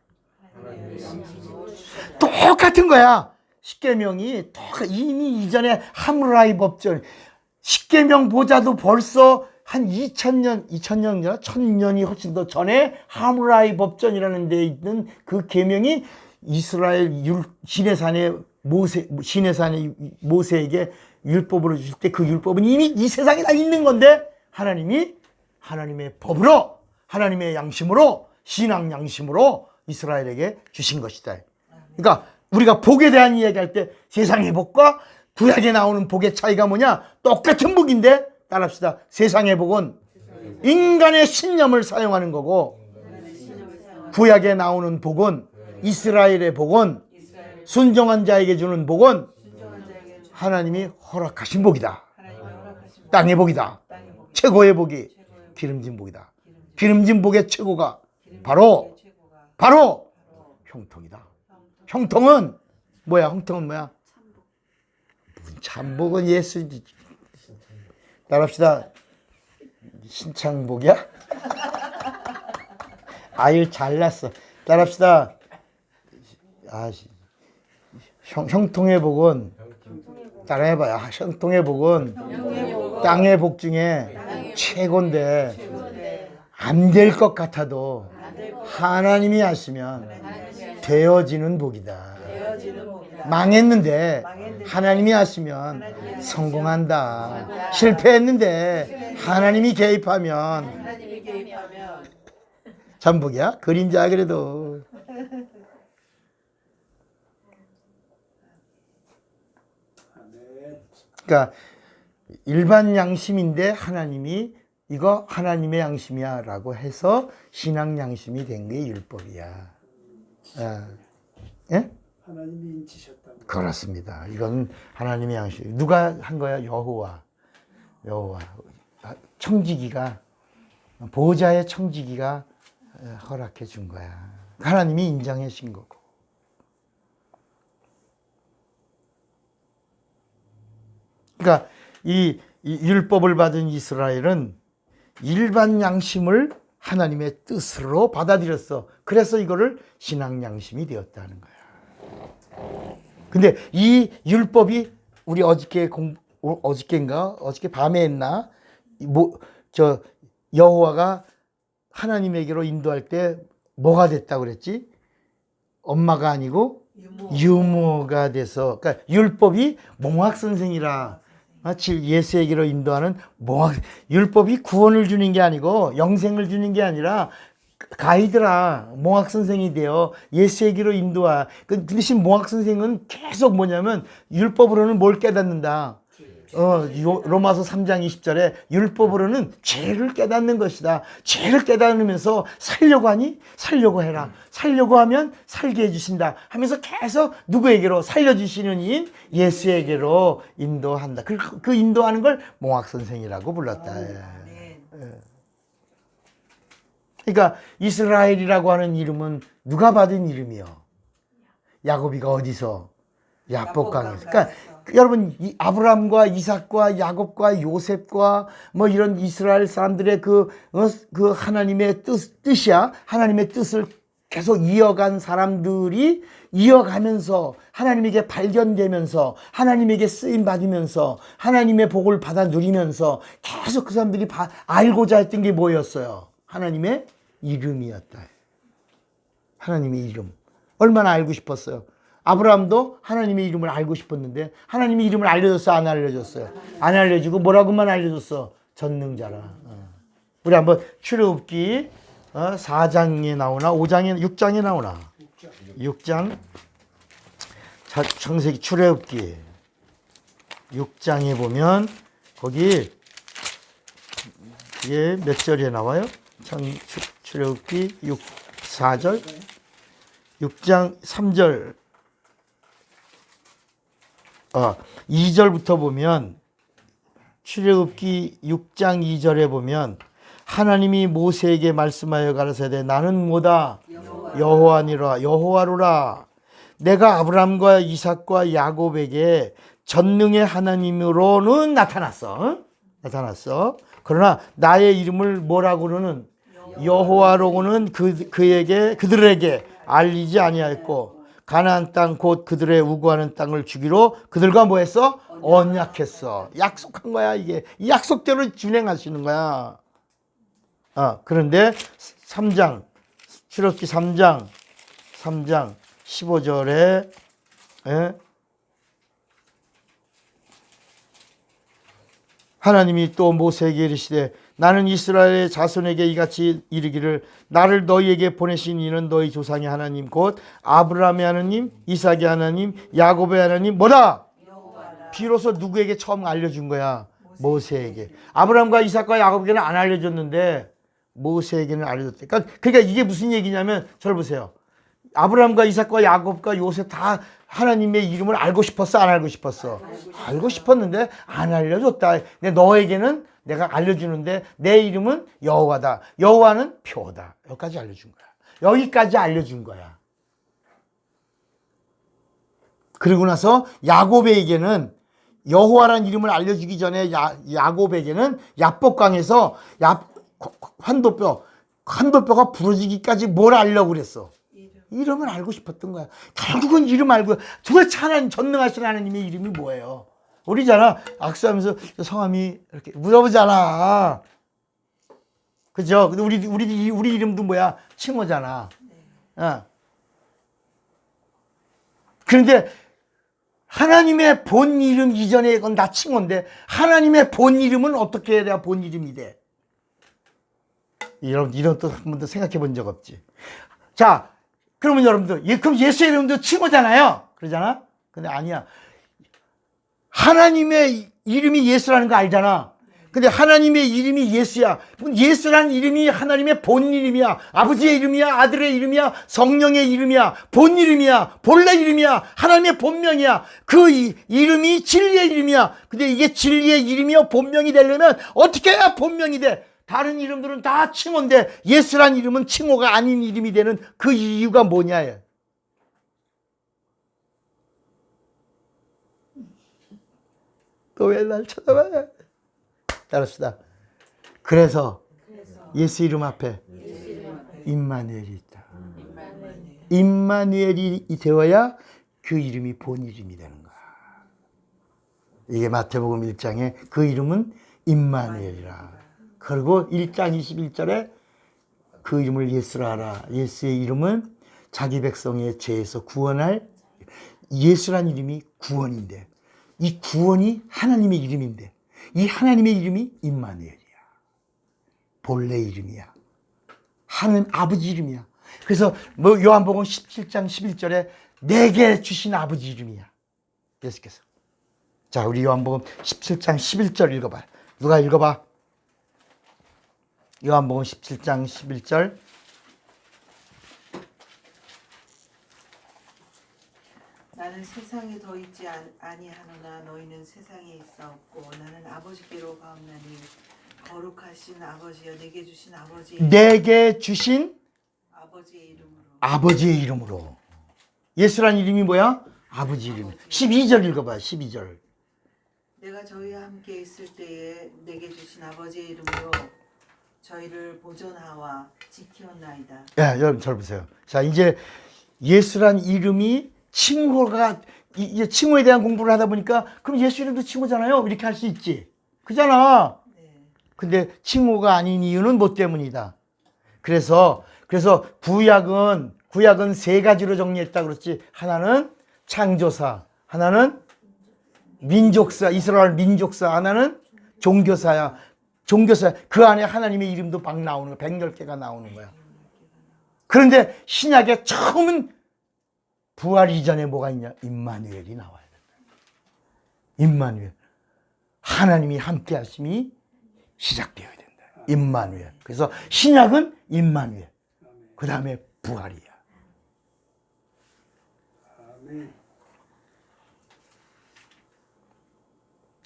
똑같은 거야. 십계명이 이미 이전에 하므라이 법전, 십계명보다도 벌써 한 1000년이 훨씬 더 전에 하므라이 법전이라는 데 있는 그 계명이 이스라엘 시내산의 모세에게 율법으로 주실 때 그 율법은 이미 이 세상에 다 있는 건데 하나님의 법으로, 하나님의 양심으로, 신앙 양심으로 이스라엘에게 주신 것이다. 그러니까 우리가 복에 대한 이야기할 때 세상의 복과 구약에 나오는 복의 차이가 뭐냐? 똑같은 복인데 따라합시다. 세상의 복은 인간의 신념을 사용하는 거고, 구약에 나오는 복은, 이스라엘의 복은, 순종한 자에게 주는 복은 하나님이 허락하신 복이다. 땅의 복이다. 최고의 복이 기름진 복이다. 기름진 복의 최고가 바로 형통이다. 형통은 뭐야? 형통은 뭐야? 참복은 예수지. 따라합시다. 신창복이야? 아유 잘났어. 따라합시다. 형통의 복은 따라해봐요. 형통의 복은 땅의 복 중에 최고인데 안 될 것 같아도 하나님이 하시면 되어지는 복이다. 망했는데 하나님이 하시면 성공한다. 실패했는데 하나님이 개입하면 참복이야? 그림자 그래도. 그러니까 일반 양심인데 하나님이 이거 하나님의 양심이야 라고 해서 신앙 양심이 된 게 율법이야. 예? 하나님이 인치셨다고. 그렇습니다. 이건 하나님의 양심. 누가 한 거야? 여호와. 청지기가, 보호자의 청지기가 허락해 준 거야. 하나님이 인정해 준 거고. 그러니까 이 율법을 받은 이스라엘은 일반 양심을 하나님의 뜻으로 받아들였어. 그래서 이거를 신앙 양심이 되었다는 거야. 근데 이 율법이 우리 어저께 밤에 했나? 여호와가 하나님에게로 인도할 때 뭐가 됐다고 그랬지? 엄마가 아니고 유모가 돼서, 그러니까 율법이 몽학 선생이라 마치 예수에게로 인도하는 율법이 구원을 주는 게 아니고 영생을 주는 게 아니라 가이드라. 몽학 선생이 되어 예수에게로 인도하. 그 대신 몽학 선생은 계속 뭐냐면 율법으로는 뭘 깨닫는다. 로마서 3장 20절에 율법으로는 죄를 깨닫는 것이다. 죄를 깨닫으면서 살려고 하니 살려고 해라. 살려고 하면 살게 해주신다 하면서 계속 누구에게로? 살려주시는 이인 예수에게로 인도한다. 그 인도하는 걸 몽학선생이라고 불렀다. 그러니까 이스라엘이라고 하는 이름은 누가 받은 이름이요? 야곱이가 어디서? 야복강에서. 그러니까 여러분 이 아브라함과 이삭과 야곱과 요셉과 뭐 이런 이스라엘 사람들의 그 하나님의 뜻이야. 하나님의 뜻을 계속 이어간 사람들이 이어가면서 하나님에게 발견되면서 하나님에게 쓰임 받으면서 하나님의 복을 받아 누리면서 계속 그 사람들이 알고자 했던 게 뭐였어요? 하나님의 이름이었다. 하나님의 이름. 얼마나 알고 싶었어요? 아브라함도 하나님의 이름을 알고 싶었는데 하나님의 이름을 알려줬어요? 안 알려줬어요? 안 알려주고 뭐라고만 알려줬어? 전능자라. 우리 한번 출애굽기 4장에 나오나 5장에 6장에 나오나 6장 창세기 출애굽기 6장에 보면 거기 이게 몇 절에 나와요? 출애굽기 4절 6장 3절 2절부터 보면 출애굽기 6장 2절에 보면 하나님이 모세에게 말씀하여 가라사대 나는 뭐다? 여호와니라 여호와로라 내가 아브라함과 이삭과 야곱에게 전능의 하나님으로는 나타났어. 나타났어. 그러나 나의 이름을 뭐라고 그러는 여호와로고는 그들에게 알리지 아니하였고 가나안 땅 곧 그들의 우구하는 땅을 주기로 그들과 뭐 했어? 언약했어. 약속한 거야. 이게 이 약속대로 준행하시는 거야. 그런데 3장 출애굽기 3장 15절에 하나님이 또 모세에게 이르시되 나는 이스라엘의 자손에게 이같이 이르기를 나를 너희에게 보내신 이는 너희 조상의 하나님 곧 아브라함의 하나님 이삭의 하나님 야곱의 하나님 뭐다? 비로소 누구에게 처음 알려준 거야? 모세에게. 아브라함과 이삭과 야곱에게는 안 알려줬는데 모세에게는 알려줬대. 그러니까 이게 무슨 얘기냐면 저를 보세요. 아브라함과 이삭과 야곱과 요셉 다 하나님의 이름을 알고 싶었어? 안 알고 싶었어? 알고 싶었는데 안 알려줬다. 근데 너에게는 내가 알려주는데 내 이름은 여호와다. 여호와는 표다. 여기까지 알려준 거야. 여기까지 알려준 거야. 그리고 나서 야곱에게는 여호와라는 이름을 알려주기 전에 야곱에게는 야복강에서 환도뼈가 부러지기까지 뭘 알려고 그랬어? 이름을 알고 싶었던 거야. 결국은 이름 알고 도대체 하나님 전능하신 하나님의 이름이 뭐예요? 우리잖아 악수하면서 성함이 이렇게 물어보잖아. 그죠? 근데 우리 이름도 뭐야? 칭호잖아. 그런데 하나님의 본 이름 이전에 이건 다 칭호인데 하나님의 본 이름은 어떻게 해야 본 이름이 돼? 여러분 이런 또 한 번도 생각해 본 적 없지. 자, 그러면 여러분들 그럼 예수의 이름도 칭호잖아요. 그러잖아? 근데 아니야. 하나님의 이름이 예수라는 거 알잖아. 근데 하나님의 이름이 예수야. 예수라는 이름이 하나님의 본 이름이야. 아버지의 이름이야. 아들의 이름이야. 성령의 이름이야. 본 이름이야. 본래 이름이야. 하나님의 본명이야. 그 이름이 진리의 이름이야. 근데 이게 진리의 이름이요 본명이 되려면 어떻게 해야 본명이 돼? 다른 이름들은 다 칭호인데 예수란 이름은 칭호가 아닌 이름이 되는 그 이유가 뭐냐? 또 왜 날 쳐다봐? 따라합시다. 그래서 예수 이름 앞에 임마누엘이 있다. 임마누엘이 되어야 그 이름이 본 이름이 되는 거야. 이게 마태복음 1장에 그 이름은 임마누엘이라. 그리고 1장 21절에 그 이름을 예수라 하라. 예수의 이름은 자기 백성의 죄에서 구원할 예수란 이름이 구원인데 이 구원이 하나님의 이름인데 이 하나님의 이름이 임마누엘이야. 본래 이름이야. 하나님 아버지 이름이야. 그래서 뭐 요한복음 17장 11절에 내게 주신 아버지 이름이야. 예수께서. 자, 우리 요한복음 17장 11절 읽어봐. 누가 읽어봐? 요한복음 17장 11절. 나는 세상에 더 있지 아니하노나 너희는 세상에 있사옵고 나는 아버지께로 가옵나니 거룩하신 아버지여 내게 주신 아버지의 아버지의 이름으로 아버지의 이름으로. 예수란 이름이 뭐야? 아버지 이름. 12절 읽어봐요. 12절. 내가 저희와 함께 있을 때에 내게 주신 아버지의 이름으로 저희를 보존하와 지키었나이다. 예, 여러분 잘 보세요. 자, 이제 예수란 이름이 칭호가 이제 칭호에 대한 공부를 하다 보니까 그럼 예수 이름도 칭호잖아요. 이렇게 할 수 있지. 그잖아. 네. 근데 칭호가 아닌 이유는 뭐 때문이다. 그래서 구약은 세 가지로 정리했다 그랬지. 하나는 창조사, 하나는 민족사, 이스라엘 민족사, 하나는 종교사야. 종교사, 그 안에 하나님의 이름도 막 나오는 거야. 110개가 나오는 거야. 그런데 신약에 처음은 부활 이전에 뭐가 있냐? 임마누엘이 나와야 된다. 임마누엘. 하나님이 함께 하심이 시작되어야 된다. 임마누엘. 그래서 신약은 임마누엘. 그 다음에 부활이야.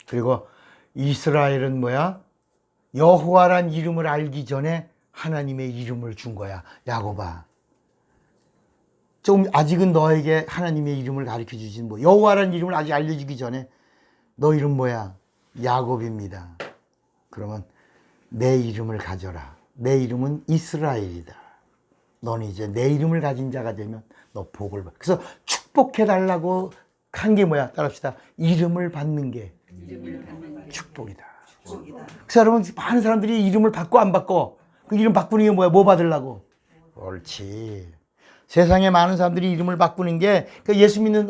그리고 이스라엘은 뭐야? 여호와란 이름을 알기 전에 하나님의 이름을 준 거야. 야곱아. 좀 아직은 너에게 하나님의 이름을 가르쳐 주신 뭐 여호와란 이름을 아직 알려주기 전에 너 이름 뭐야? 야곱입니다. 그러면 내 이름을 가져라. 내 이름은 이스라엘이다. 너는 이제 내 이름을 가진 자가 되면 너 복을 받아. 그래서 축복해달라고 한 게 뭐야? 따라합시다. 이름을 받는 게 축복이다. 그래서 여러분 많은 사람들이 이름을 바꿔 안 바꿔. 그 이름 바꾸는 게 뭐야? 뭐 받으려고? 옳지. 세상에 많은 사람들이 이름을 바꾸는 게 예수 믿는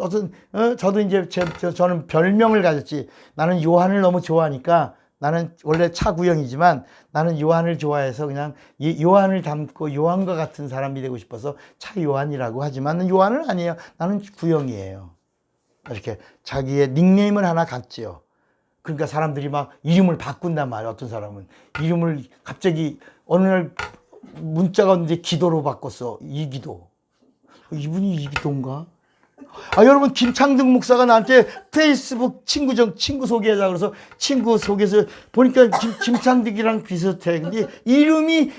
저도 이제 저는 별명을 가졌지. 나는 요한을 너무 좋아하니까 나는 원래 차구형이지만 나는 요한을 좋아해서 그냥 요한을 닮고 요한과 같은 사람이 되고 싶어서 차요한이라고 하지만 요한은 아니에요. 나는 구형이에요. 이렇게 자기의 닉네임을 하나 갖지요. 그러니까 사람들이 막 이름을 바꾼단 말이야. 어떤 사람은 이름을 갑자기 어느 날 문자가 왔는데 기도로 바꿨어. 이기도. 이분이 이기도인가? 아, 여러분 김창등 목사가 나한테 페이스북 친구 소개하자 그래서 친구 소개해서 보니까 김창등이랑 비슷해. 근데 이름이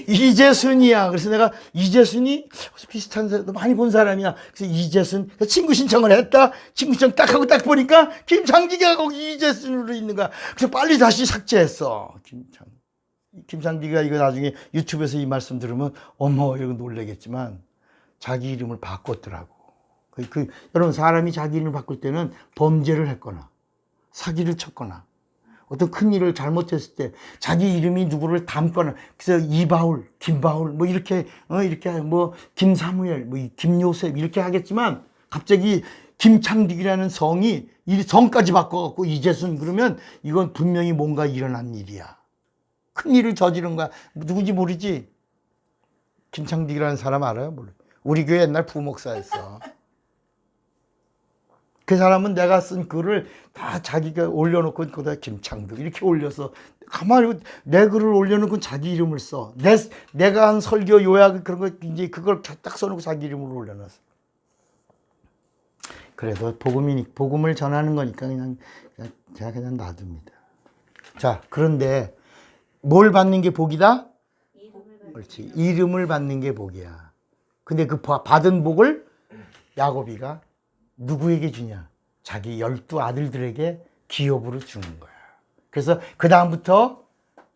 이재순이야. 그래서 내가 이재순이 비슷한 사람 많이 본 사람이야. 그래서 이재순 친구 신청을 했다. 친구 신청 딱 하고 딱 보니까 김창디가 거기 이재순으로 있는 거야. 그래서 빨리 다시 삭제했어. 김창디가 이거 나중에 유튜브에서 이 말씀 들으면 어머 이거 놀라겠지만 자기 이름을 바꿨더라고. 여러분 사람이 자기 이름을 바꿀 때는 범죄를 했거나 사기를 쳤거나 어떤 큰 일을 잘못했을 때 자기 이름이 누구를 닮거나 그래서 이바울, 김바울 뭐 이렇게 뭐 김사무엘, 뭐 김요셉 이렇게 하겠지만 갑자기 김창득이라는 성이 이 성까지 바꿔갖고 이재순 그러면 이건 분명히 뭔가 일어난 일이야. 큰 일을 저지른 거야. 누군지 모르지? 김창득이라는 사람 알아요? 몰라요. 우리 교회 옛날 부목사였어. 그 사람은 내가 쓴 글을 다 자기가 올려놓고 거기다 김창득 이렇게 올려서 가만히 내 글을 올려놓고 자기 이름을 써. 내가 한 설교 요약 그런 거 이제 그걸 딱 써놓고 자기 이름으로 올려놨어. 그래도 복음을 전하는 거니까 제가 그냥 놔둡니다. 자, 그런데 뭘 받는 게 복이다? 그렇지. 이름을 받는 게 복이야. 근데 그 받은 복을 야곱이가 누구에게 주냐? 자기 12 아들들에게 기업으로 주는 거야. 그래서 그 다음부터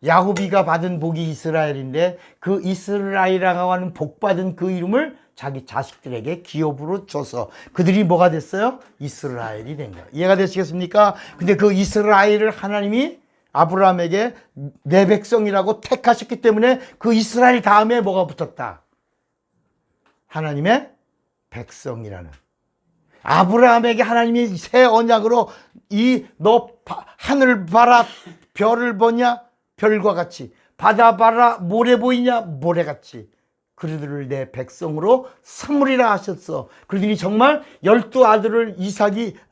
야곱이가 받은 복이 이스라엘인데 그 이스라엘이라고 하는 복 받은 그 이름을 자기 자식들에게 기업으로 줘서 그들이 뭐가 됐어요? 이스라엘이 된 거야. 이해가 되시겠습니까? 근데 그 이스라엘을 하나님이 아브라함에게 내 백성이라고 택하셨기 때문에 그 이스라엘 다음에 뭐가 붙었다? 하나님의 백성이라는. 아브라함에게 하나님이 새 언약으로 너 하늘 봐라 별을 보냐 별과 같이 바다 봐라 모래 보이냐 모래같이 그들을 내 백성으로 삼으리라 하셨어. 그들이 정말 12 아들을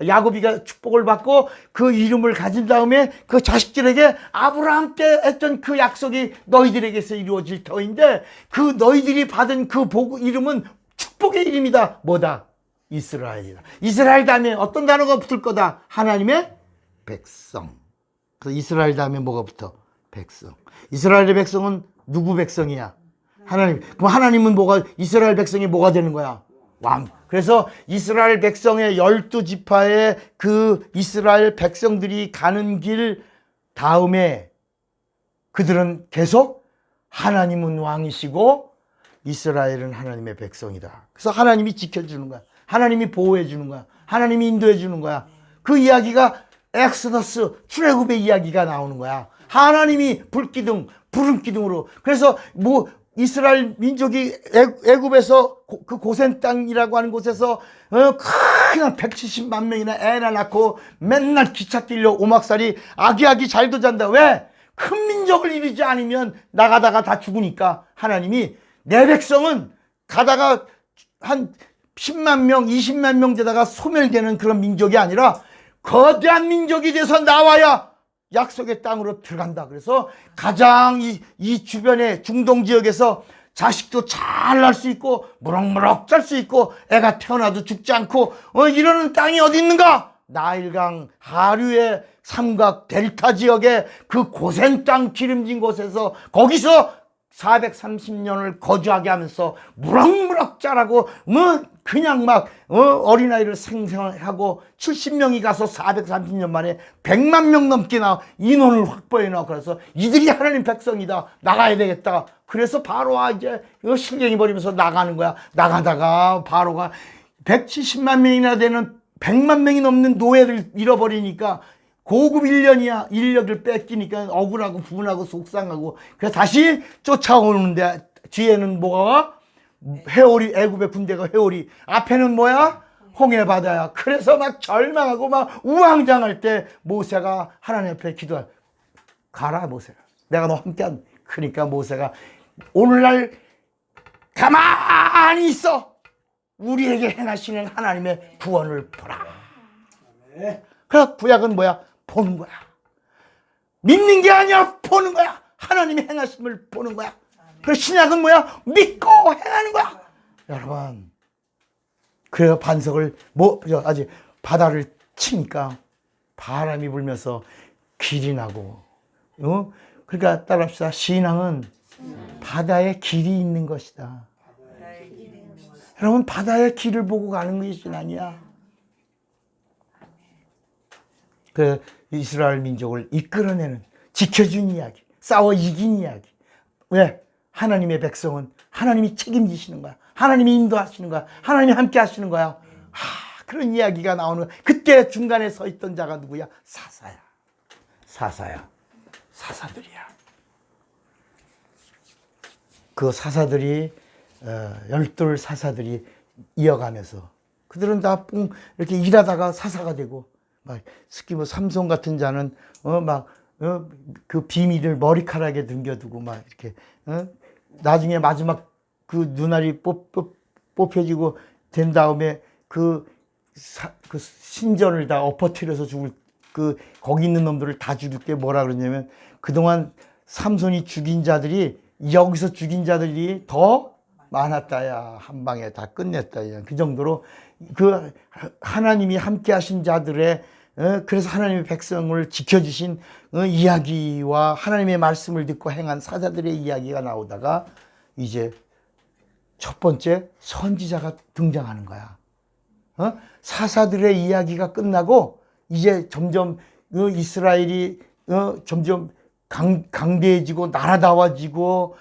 야곱이가 축복을 받고 그 이름을 가진 다음에 그 자식들에게 아브라함 때 했던 그 약속이 너희들에게서 이루어질 터인데 그 너희들이 받은 그 이름은 축복의 이름이다. 뭐다? 이스라엘이다. 이스라엘 다음에 어떤 단어가 붙을 거다? 하나님의 백성. 그래서 이스라엘 다음에 뭐가 붙어? 백성. 이스라엘의 백성은 누구 백성이야? 하나님. 그럼 하나님은 이스라엘 백성이 뭐가 되는 거야? 왕. 그래서 이스라엘 백성의 12지파의 그 이스라엘 백성들이 가는 길 다음에 그들은 계속 하나님은 왕이시고 이스라엘은 하나님의 백성이다. 그래서 하나님이 지켜주는 거야. 하나님이 보호해 주는 거야. 하나님이 인도해 주는 거야. 그 이야기가 엑소더스 출애굽의 이야기가 나오는 거야. 하나님이 불기둥, 부름 기둥으로. 그래서 뭐 이스라엘 민족이 애굽에서 그 고센 땅이라고 하는 곳에서 그냥 170만 명이나 애나 낳고 맨날 기차 끌려 오막살이 아기아기 잘도 잔다. 왜? 큰 민족을 이루지 않으면 나가다가 다 죽으니까 하나님이 내 백성은 가다가 한 10만 명, 20만 명 되다가 소멸되는 그런 민족이 아니라 거대한 민족이 돼서 나와야 약속의 땅으로 들어간다. 그래서 가장 이 주변의 중동 지역에서 자식도 잘 날 수 있고 무럭무럭 잘 수 있고 애가 태어나도 죽지 않고 이러는 땅이 어디 있는가? 나일강 하류의 삼각 델타 지역의 그 고센 땅 기름진 곳에서 거기서 430년을 거주하게 하면서 무럭무럭 자라고 뭐 그냥 막 어린아이를 생생하고 70명이 가서 430년 만에 100만 명 넘게 인원을 확보해 놔. 그래서 이들이 하나님 백성이다. 나가야 되겠다. 그래서 바로가 이제 신경이 버리면서 나가는 거야. 나가다가 바로가 170만 명이나 되는 100만 명이 넘는 노예를 잃어버리니까 고급 인력을 뺏기니까 억울하고 분하고 속상하고 그래서 다시 쫓아오는데 뒤에는 뭐가 와? 회오리, 애굽의 군대가 회오리, 앞에는 뭐야? 홍해 바다야. 그래서 막 절망하고 막 우왕장할 때 모세가 하나님 앞에 기도할 가라 모세가 내가 너 함께한. 그러니까 모세가 오늘날 가만히 있어. 우리에게 행하시는 하나님의 구원을 보라. 그 구약은 뭐야? 보는 거야. 믿는 게 아니라 보는 거야. 하나님의 행하심을 보는 거야. 그 신약은 뭐야? 믿고 행하는 거야. 여러분, 그래서 반석을 아직 바다를 치니까 바람이 불면서 길이 나고, 그러니까 따라합시다. 신앙은 바다에 길이 있는 것이다. 여러분, 바다의 길을 보고 가는 것이 신앙이야. 그 이스라엘 민족을 이끌어내는, 지켜준 이야기, 싸워 이긴 이야기. 왜? 하나님의 백성은 하나님이 책임지시는 거야. 하나님이 인도하시는 거야. 하나님이 함께 하시는 거야. 그런 이야기가 나오는 거야. 그때 중간에 서 있던 자가 누구야? 사사야. 사사들이야. 그 사사들이 12 사사들이 이어가면서 그들은 다 이렇게 일하다가 사사가 되고 막 특히 뭐 삼손 같은 자는 그 비밀을 머리카락에 등겨두고 막 이렇게 나중에 마지막 그 눈알이 뽑혀지고 된 다음에 그 신전을 다 엎어뜨려서 죽을 거기 있는 놈들을 다 죽일 때 뭐라 그러냐면 그동안 삼손이 죽인 자들이 여기서 죽인 자들이 더 많았다야. 한 방에 다 끝냈다야. 그 정도로 그 하나님이 함께 하신 자들의 그래서 하나님의 백성을 지켜주신 이야기와 하나님의 말씀을 듣고 행한 사자들의 이야기가 나오다가 이제 첫 번째 선지자가 등장하는 거야. 사사들의 이야기가 끝나고 이제 점점 이스라엘이 점점 강대해지고 나라다워지고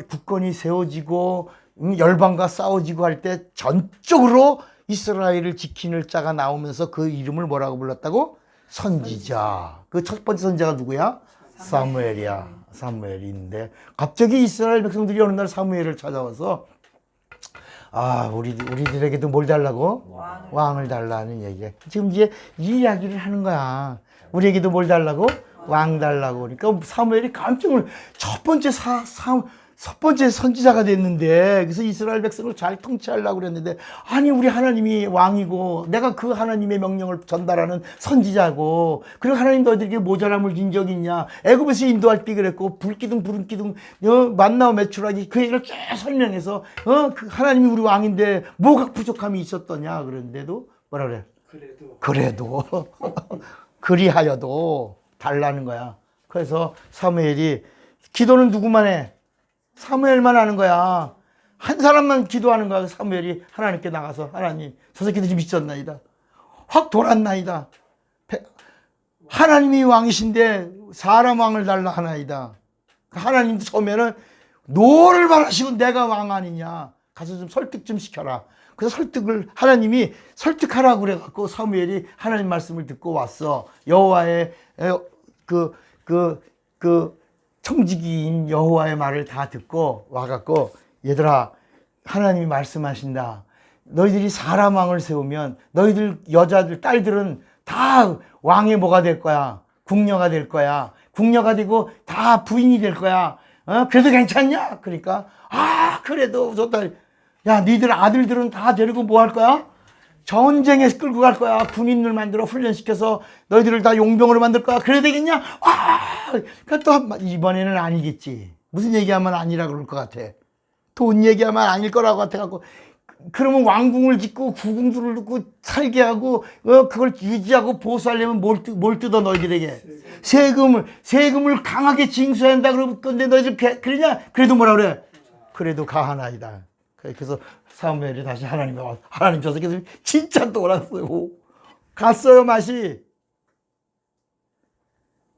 국권이 세워지고 열방과 싸워지고 할 때 전적으로 이스라엘을 지키는 자가 나오면서 그 이름을 뭐라고 불렀다고? 선지자. 그 첫 번째 선지자가 누구야? 사무엘이야. 사무엘이 있는데 갑자기 이스라엘 백성들이 어느 날 사무엘을 찾아와서 우리들에게도 뭘 달라고? 왕을 달라는 얘기야. 지금 이제 이 이야기를 하는 거야. 우리에게도 뭘 달라고? 왕 달라고. 그러니까 사무엘이 깜짝 놀라. 첫 번째 선지자가 됐는데 그래서 이스라엘 백성을 잘 통치하려고 그랬는데 아니 우리 하나님이 왕이고 내가 그 하나님의 명령을 전달하는 선지자고 그리고 하나님 너희들에게 모자람을 준 적이 있냐. 애굽에서 인도할 때 그랬고 불기둥 부름기둥 만나와 메추라기 그 얘기를 쭉 설명해서 그 하나님이 우리 왕인데 뭐가 부족함이 있었더냐. 그런데도 뭐라 그래? 그래도 그리하여도 달라는 거야. 그래서 사무엘이 기도는 누구만 해? 사무엘만 하는 거야. 한 사람만 기도하는 거야. 사무엘이 하나님께 나가서 하나님 저 새끼들이 미쳤나이다. 확 돌았나이다. 하나님이 왕이신데 사람 왕을 달라 하나이다. 하나님도 처음에는 너를 바라시고 내가 왕 아니냐. 가서 좀 설득 좀 시켜라. 그래서 설득을 하나님이 설득하라고 그래갖고 사무엘이 하나님 말씀을 듣고 왔어. 여호와의 그 청지기인 여호와의 말을 다 듣고 와갖고 얘들아 하나님이 말씀하신다. 너희들이 사람 왕을 세우면 너희들 여자들 딸들은 다 왕의 뭐가 될 거야. 궁녀가 될 거야. 궁녀가 되고 다 부인이 될 거야. 그래도 괜찮냐? 그러니까 그래도 좋다. 야 니들 아들들은 다 데리고 뭐 할 거야? 전쟁에 끌고 갈 거야. 군인들 만들어 훈련시켜서 너희들을 다 용병으로 만들 거야. 그래야 되겠냐? 그러니까 또 이번에는 아니겠지. 무슨 얘기하면 아니라 그럴 것 같아. 돈 얘기하면 아닐 거라고 같아갖고 그러면 왕궁을 짓고 구궁들을 짓고 살게 하고 그걸 유지하고 보수하려면 뭘 뜯어 너희들에게 세금을 강하게 징수해야 한다 그럴 건데 너희들 그러냐? 그래도 뭐라 그래? 그래도 가하나이다. 그래서 사무엘이 다시 하나님 저 새끼들 진짜 돌았어요. 갔어요 맛이.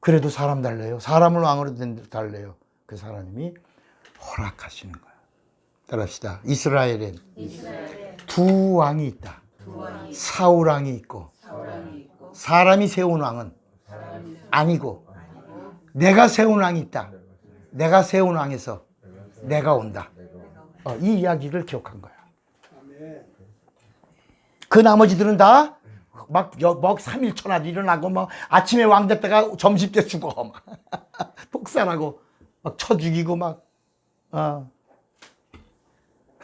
그래도 사람 달래요. 사람을 왕으로 달래요. 그 사람이 허락하시는 거야. 따라합시다. 이스라엘엔 두 왕이 있다. 사울 왕이 있고 사람이 세운 왕은 아니고 내가 세운 왕이 있다. 내가 세운 왕에서 내가 온다. 이 이야기를 기억한 거야. 그 나머지들은 다 막 3일 천하도 일어나고 막 아침에 왕 됐다가 점심 때 죽어 막 폭살하고 막 쳐 죽이고 막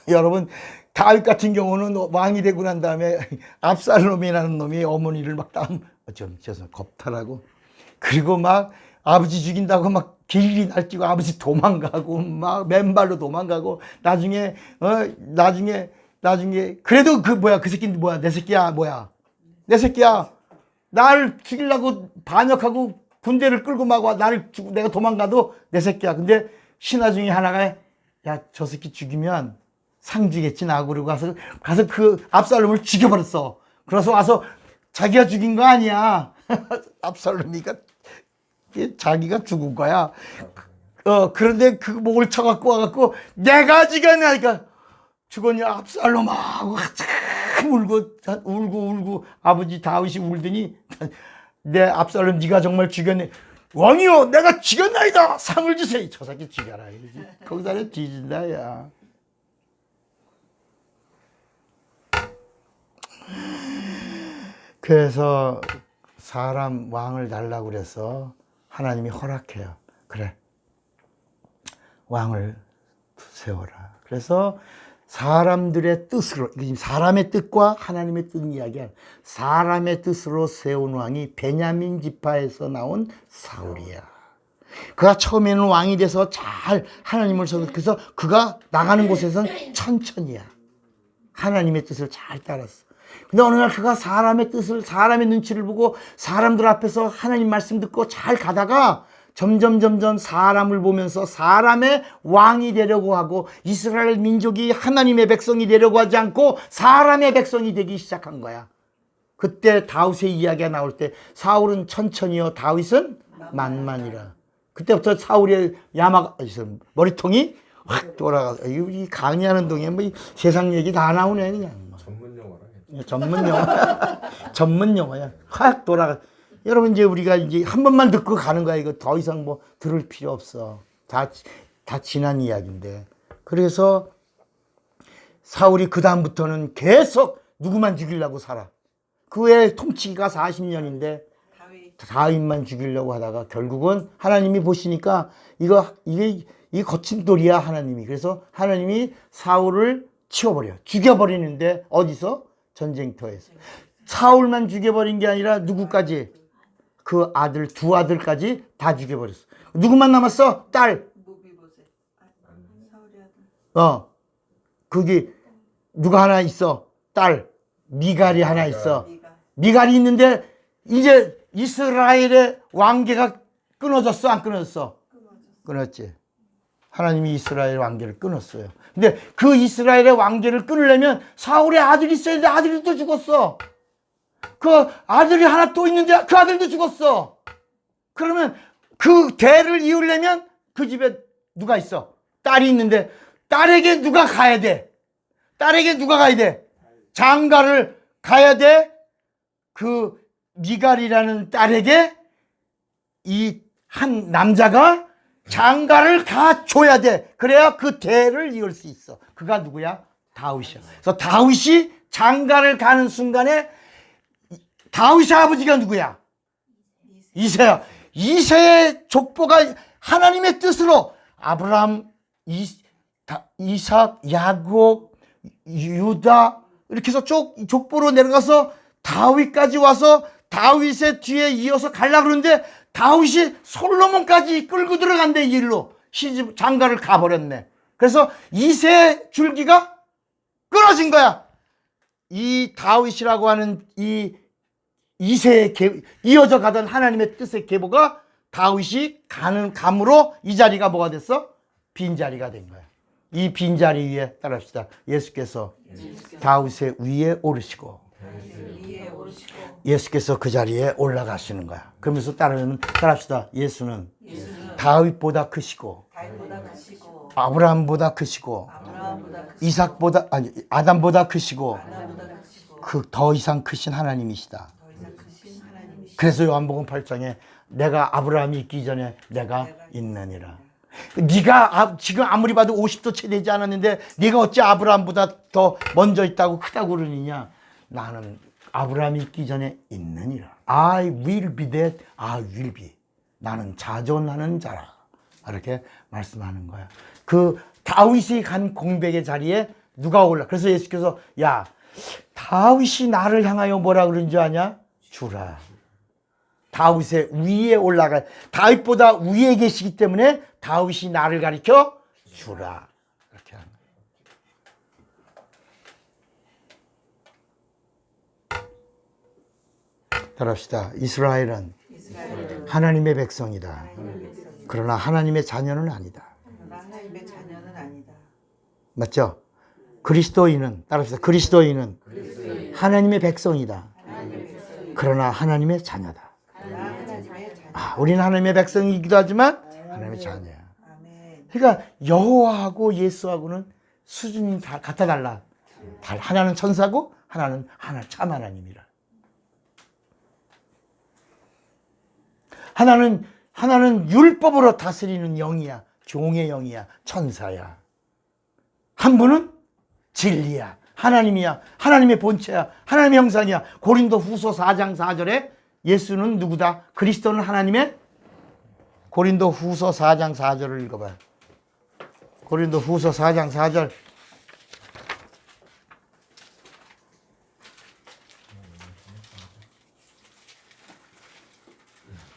여러분 다윗 같은 경우는 왕이 되고 난 다음에 압살롬이라는 놈이 어머니를 막 겁탈하고 그리고 막 아버지 죽인다고 막 길이 날뛰고 아버지 도망가고 막 맨발로 도망가고 나중에 그래도 그 새끼는 뭐야 내 새끼야 내 새끼야 나를 죽이려고 반역하고 군대를 끌고 막 와 내가 도망가도 내 새끼야. 근데 신하 중에 하나가 야 저 새끼 죽이면 상 주겠지 나하고 그러고 가서 그 압살롬을 죽여버렸어. 그래서 와서 자기가 죽인 거 아니야. 압살롬이가 자기가 죽은 거야. 그런데 그 목을 쳐갖고 와갖고 내가 죽였냐니까 죽었냐 압살롬하고 울고 아버지 다윗이 울더니 내 압살롬 네가 정말 죽였네. 왕이요 내가 죽였나이다. 상을 주세요. 저 새끼 죽여라. 거기다 뒤진다 야. 그래서 사람 왕을 달라고 그래서 하나님이 허락해요. 그래 왕을 세워라. 그래서 사람들의 뜻으로 사람의 뜻과 하나님의 뜻 이야기야. 사람의 뜻으로 세운 왕이 베냐민 지파에서 나온 사울이야. 그가 처음에는 왕이 돼서 잘 하나님을 그래서 그가 나가는 곳에서는 천천히야. 하나님의 뜻을 잘 따랐어. 근데 어느 날 그가 사람의 뜻을 사람의 눈치를 보고 사람들 앞에서 하나님 말씀 듣고 잘 가다가 점점 사람을 보면서 사람의 왕이 되려고 하고 이스라엘 민족이 하나님의 백성이 되려고 하지 않고 사람의 백성이 되기 시작한 거야. 그때 다윗의 이야기가 나올 때 사울은 천천히요 다윗은 만만이라. 그때부터 사울의 머리통이 확 돌아가. 이 강의하는 동에 뭐 세상 얘기 다 나오네 그냥. 전문 용어야. 확 돌아가. 여러분 이제 우리가 이제 한 번만 듣고 가는 거야. 이거 더 이상 뭐 들을 필요 없어. 다 지난 이야기인데. 그래서 사울이 그 다음부터는 계속 누구만 죽이려고 살아. 그 외에 통치기가 40년인데 다윗만 죽이려고 하다가 결국은 하나님이 보시니까 이게 거친 돌이야 하나님이. 그래서 하나님이 사울을 치워버려. 죽여버리는데 어디서? 전쟁터에서. 사울만 죽여버린 게 아니라 누구까지? 그 아들, 두 아들까지 다 죽여버렸어. 누구만 남았어? 딸. 그게 누가 하나 있어? 딸. 미갈이 하나 있어. 미갈이 있는데 이제 이스라엘의 왕계가 끊어졌어? 안 끊어졌어? 끊었지. 하나님이 이스라엘 관계를 끊었어요. 근데 그 이스라엘의 관계를 끊으려면 사울의 아들이 있어야 돼. 아들이 또 죽었어. 그 아들이 하나 또 있는데 그 아들도 죽었어. 그러면 그 대를 이으려면 그 집에 누가 있어? 딸이 있는데 딸에게 누가 가야 돼? 딸에게 누가 가야 돼? 장가를 가야 돼. 그 미갈이라는 딸에게 이 한 남자가 장가를 가 줘야 돼. 그래야 그 대를 이을 수 있어. 그가 누구야? 다윗이야. 그래서 다윗이 장가를 가는 순간에 다윗의 아버지가 누구야? 이새야. 이새의 족보가 하나님의 뜻으로 아브라함, 이삭, 야곱, 유다 이렇게 해서 족보로 내려가서 다윗까지 와서 다윗의 뒤에 이어서 가려고 그러는데 다윗이 솔로몬까지 끌고 들어간대. 이 일로 시집 장가를 가버렸네. 그래서 이새의 줄기가 끊어진 거야. 이 다윗이라고 하는 이 이새의 이어져 가던 하나님의 뜻의 계보가 다윗이 감으로 이 자리가 뭐가 됐어? 빈자리가 된 거야. 이 빈자리 위에 따라합시다. 예수께서 다윗의 위에 오르시고 예수께서 그 자리에 올라가시는 거야. 그러면서 따라합시다. 예수는 다윗보다 크시고 아브라함보다 크시고 이삭보다 아니 아담보다 크시고 그 더 이상 크신 하나님이시다. 그래서 요한복음 8장에 내가 아브라함이 있기 전에 내가 있느니라. 네가 지금 아무리 봐도 50도 채 되지 않았는데 네가 어찌 아브라함보다 더 먼저 있다고 크다고 그러느냐. 나는 아브라함이 있기 전에 있느니라. I will be that I will be. 나는 자존하는 자라. 이렇게 말씀하는 거야. 그 다윗이 간 공백의 자리에 누가 올라. 그래서 예수께서 야 다윗이 나를 향하여 뭐라 그런 줄 아냐? 주라. 다윗의 위에 올라가. 다윗보다 위에 계시기 때문에 다윗이 나를 가리켜 주라. 이렇게 하는 거예요. 따라합시다. 이스라엘은 하나님의 백성이다. 그러나 하나님의 자녀는 아니다. 하나님의 자녀는 아니다. 맞죠? 그리스도인은 따라합시다. 그리스도인은 하나님의 백성이다. 그러나 하나님의 자녀다. 우리는 하나님의 백성이기도 하지만 하나님의 자녀야. 그러니까 여호와하고 예수하고는 수준이 다 같아 달라. 하나는 천사고 하나는 참 하나님이라. 하나는 율법으로 다스리는 영이야. 종의 영이야. 천사야. 한 분은 진리야. 하나님이야. 하나님의 본체야. 하나님의 형상이야. 고린도 후서 4장 4절에 예수는 누구다? 그리스도는 하나님의 고린도 후서 4장 4절을 읽어봐요. 고린도 후서 4장 4절.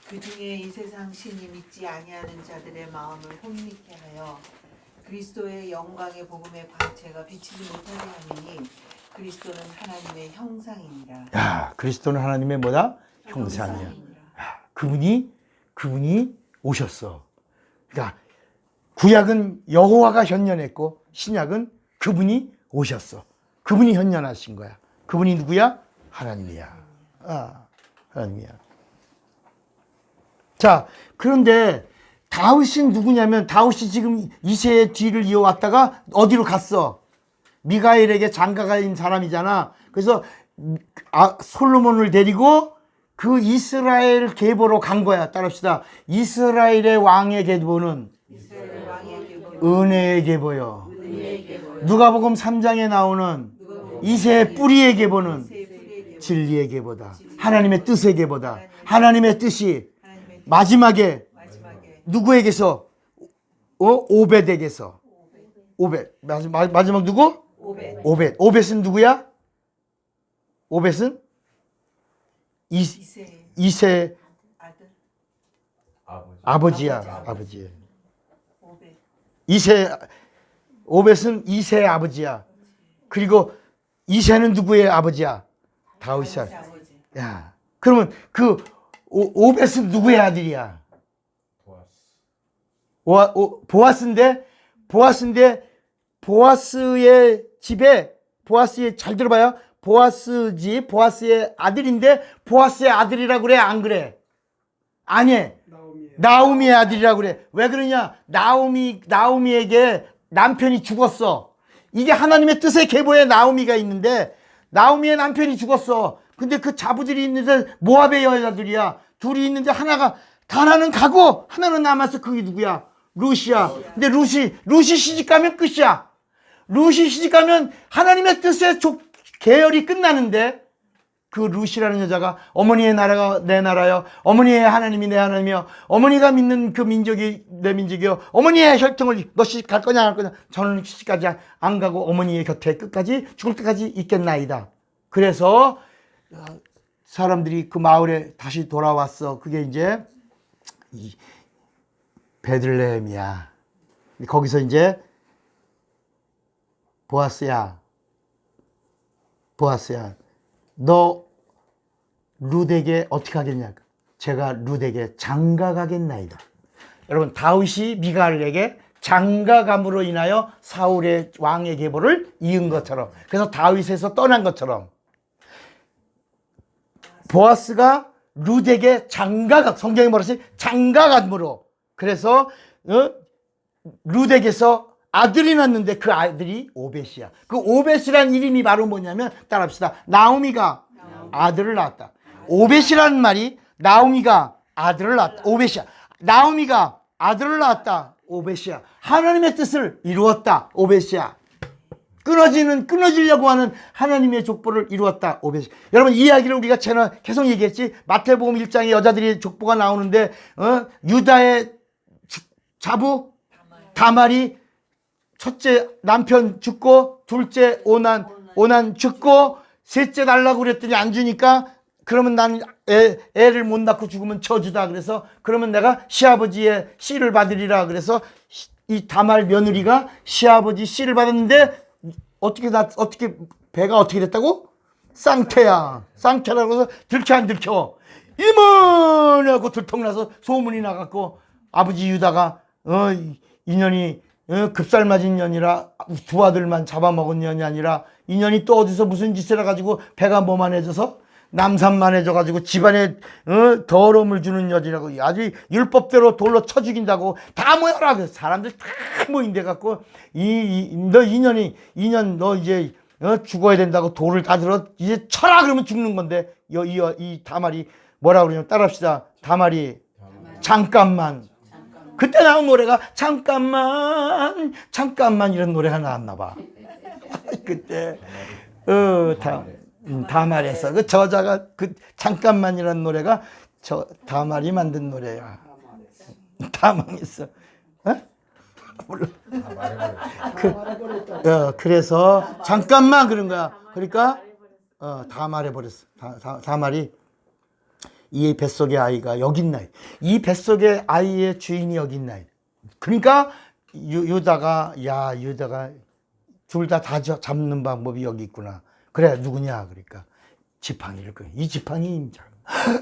그 중에 이 세상 신이 믿지 아니하는 자들의 마음을 혼미케 하여 그리스도의 영광의 복음의 광채가 비치지 못하게 하니 그리스도는 하나님의 형상이니라. 야, 그리스도는 하나님의 뭐다? 형상이야. 야, 그분이 오셨어. 그러니까 구약은 여호와가 현현했고 신약은 그분이 오셨어. 그분이 현현하신 거야. 그분이 누구야? 하나님이야. 하나님이야. 자, 그런데 다윗이 누구냐면 다윗이 지금 이새의 뒤를 이어왔다가 어디로 갔어? 미가엘에게 장가가 있는 사람이잖아. 그래서 솔로몬을 데리고 그 이스라엘 계보로 간 거야. 따라합시다. 이스라엘의 왕의 계보는 은혜의 계보요. 누가복음 3장에 나오는 이새의 뿌리의 계보는 진리의 계보다. 하나님의 뜻의 계보다. 하나님의 뜻이 마지막에 누구에게서? 오벳에게서. 오벳. 마지막 누구? 오벳. 오벳은 누구야? 오벳은 이새 아버지야. 아버지. 오벳은 이새의 아버지야. 그리고 이새는 누구의 아버지야? 다윗이야. 야, 그러면 그 오벳은 누구의 아들이야? 보아스인데 보아스의 집에 보아스의 잘 들어봐요. 보아스의 아들인데 보아스의 아들이라고 그래 안 그래? 아니. 나오미의 아들이라고 그래. 왜 그러냐? 나오미에게 남편이 죽었어. 이게 하나님의 뜻의 계보에 나오미가 있는데 나오미의 남편이 죽었어. 근데 그 자부들이 있는데 모압의 여자들이야. 둘이 있는데 하나는 가고 하나는 남았어. 그게 누구야? 룻이야. 근데 룻이 시집가면 끝이야. 룻이 시집가면 하나님의 뜻의 계열이 끝나는데 그 룻이라는 여자가 어머니의 나라가 내 나라요. 어머니의 하나님이 내 하나님이요. 어머니가 믿는 그 민족이 내 민족이요. 어머니의 혈통을 너 시집 갈 거냐 안 갈 거냐. 저는 시집까지 안 가고 어머니의 곁에 끝까지 죽을 때까지 있겠나이다. 그래서 사람들이 그 마을에 다시 돌아왔어. 그게 이제 베들레헴이야. 거기서 이제 보아스야, 너 룻에게 어떻게 하겠냐? 제가 룻에게 장가가겠나이다. 여러분, 다윗이 미갈에게 장가감으로 인하여 사울의 왕의 계보를 이은 것처럼, 그래서 다윗에서 떠난 것처럼 보아스가 룻에게 성경에 뭐라지? 장가감으로. 그래서 룻에게서 아들이 낳는데 그 아들이 오벳이야. 그 오벳이라는 이름이 바로 뭐냐면 따라합시다. 나오미가 아들을 낳았다. 오벳이라는 말이 나오미가 아들을 낳았다. 오벳이야. 나오미가 아들을 낳았다. 오벳이야. 하나님의 뜻을 이루었다. 오벳이야. 끊어지려고 하는 하나님의 족보를 이루었다. 오벳. 여러분, 이 이야기를 우리가 계속 얘기했지. 마태복음 1장에 여자들이 족보가 나오는데 유다의 자부 다말이 첫째 남편 죽고 둘째 오난 죽고 셋째 달라고 그랬더니 안 주니까 그러면 난 애를 못 낳고 죽으면 저주다. 그래서 그러면 내가 시아버지의 씨를 받으리라. 그래서 이 다말 며느리가 시아버지 씨를 받았는데 어떻게 배가 어떻게 됐다고? 쌍태라고 해서 들켜 안 들켜? 이만하고 들통나서 소문이 나갔고 아버지 유다가 인연이 급살맞은 년이라 두 아들만 잡아먹은 년이 아니라 인연이 또 어디서 무슨 짓을 해가지고 배가 뭐만해져서 남산만해져가지고 집안에 더러움을 주는 여지라고 아주 율법대로 돌로 쳐 죽인다고 다 모여라. 그래서 사람들 다 모인데 갖고 너 2년 너 이제 죽어야 된다고 돌을 다 들어 이제 쳐라 그러면 죽는 건데 이 다말이 뭐라 그러냐면 따라합시다. 다말이 잠깐만. 그때 나온 노래가 잠깐만 이런 노래가 나왔나 봐. 그때 다말에서 그 저자가 그 잠깐만이라는 노래가 다말이 만든 노래야. 다 망했어. 몰라. 그래서 잠깐만 그런 거야. 그러니까 다 말해버렸어. 다 말이 이 뱃속의 아이가 여기 있나이. 이 뱃속의 아이의 주인이 여기 있나이. 그러니까 유다가 둘 다 잡는 방법이 여기 있구나. 그래 누구냐 그러니까 지팡이를 이 지팡이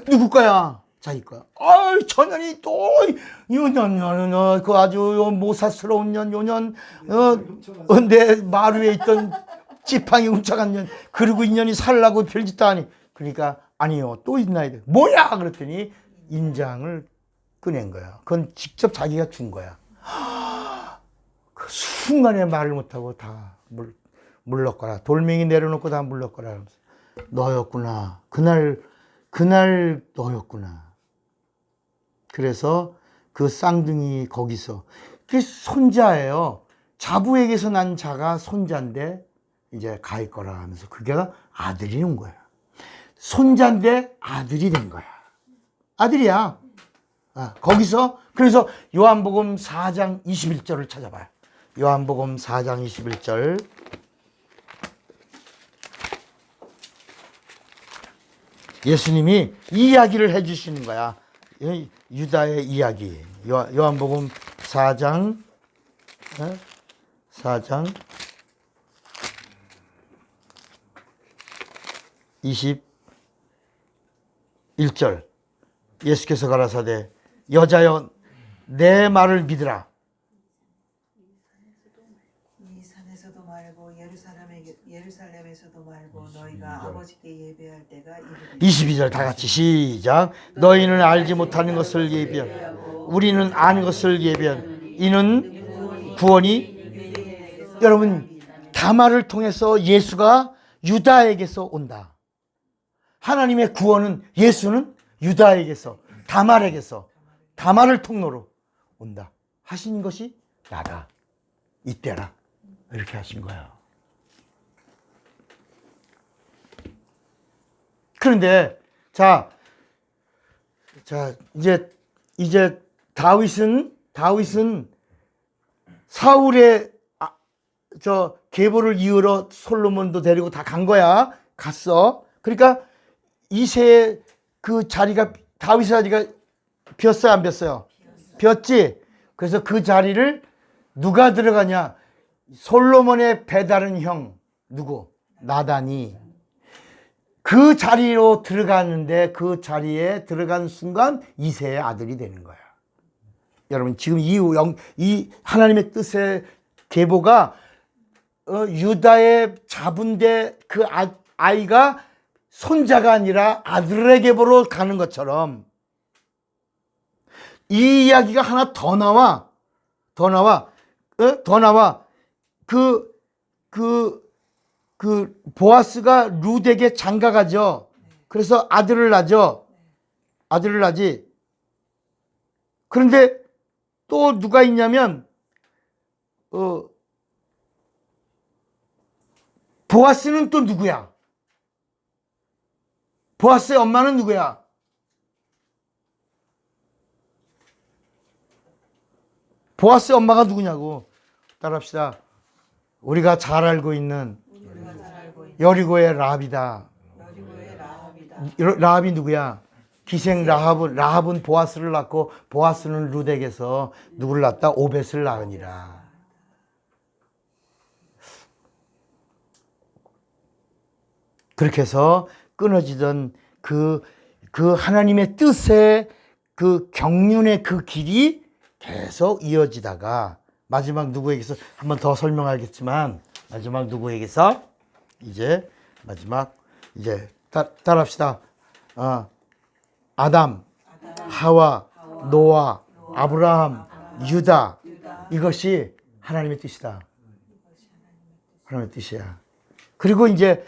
누구 거야? 자기 거야. 저년이 또 요년 그 아주 모사스러운 요년 내 마루에 있던 지팡이 훔쳐간 년 그리고 인연이 살라고 별짓도 아니. 그러니까 아니요 또 있나야 돼. 뭐야 그랬더니 인장을 꺼낸 거야. 그건 직접 자기가 준 거야. 그 순간에 말을 못하고 다 물렀거라. 돌멩이 내려놓고 다 물렀거라. 너였구나. 그날 너였구나. 그래서 그 쌍둥이 거기서 그게 손자예요. 자부에게서 난 자가 손자인데 이제 갈 거라 하면서 그게 아들이 온 거야. 손자인데 아들이 된 거야. 아들이야. 거기서 그래서 요한복음 4장 21절을 찾아봐요. 요한복음 4장 21절. 예수님이 이 이야기를 해주시는 거야. 유다의 이야기. 요한복음 4장 21절. 예수께서 가라사대 여자여 내 말을 믿으라. 말고 너희가 아버지께 예배할 때가 이르리니 22절 다 같이 시작. 너희는 알지 못하는 것을 예비하고 우리는 아는 것을 예비한 이는 구원이 여러분 다말을 통해서 예수가 유다에게서 온다. 하나님의 구원은 예수는 유다에게서 다말에게서 다말을 통로로 온다. 하신 것이 나다. 이때라. 이렇게 하신 거야. 그런데 자 이제 다윗은 사울의 계보를 이으러 솔로몬도 데리고 다 간 거야. 갔어. 그러니까 이새의 그 자리가 다윗의 자리가 비었어요, 안 비었어요? 비었지. 그래서 그 자리를 누가 들어가냐? 솔로몬의 배다른 형 누구? 나단이 그 자리로 들어가는데 그 자리에 들어간 순간 이새의 아들이 되는 거야. 여러분 지금 이 하나님의 뜻의 계보가 유다의 잡은데 그 아이가 손자가 아니라 아들의 계보로 가는 것처럼 이 이야기가 하나 더 나와. 그 보아스가 룻에게 장가가죠. 그래서 아들을 낳지. 그런데 또 누가 있냐면 보아스는 또 누구야? 보아스의 엄마는 누구야? 보아스의 엄마가 누구냐고. 따라합시다. 우리가 잘 알고 있는 여리고의 라합이다. 라합이 누구야? 기생 라합은 보아스를 낳고 보아스는 룻에게서 누구를 낳다? 오벳을 낳으니라. 그렇게 해서 끊어지던 그 하나님의 뜻의 그 경륜의 그 길이 계속 이어지다가 마지막 누구에게서 한 번 더 설명하겠지만 마지막 누구에게서 이제 따라합시다. 아담, 하와, 노아, 아브라함, 유다 이것이 하나님의 뜻이다. 하나님의 뜻이야. 그리고 이제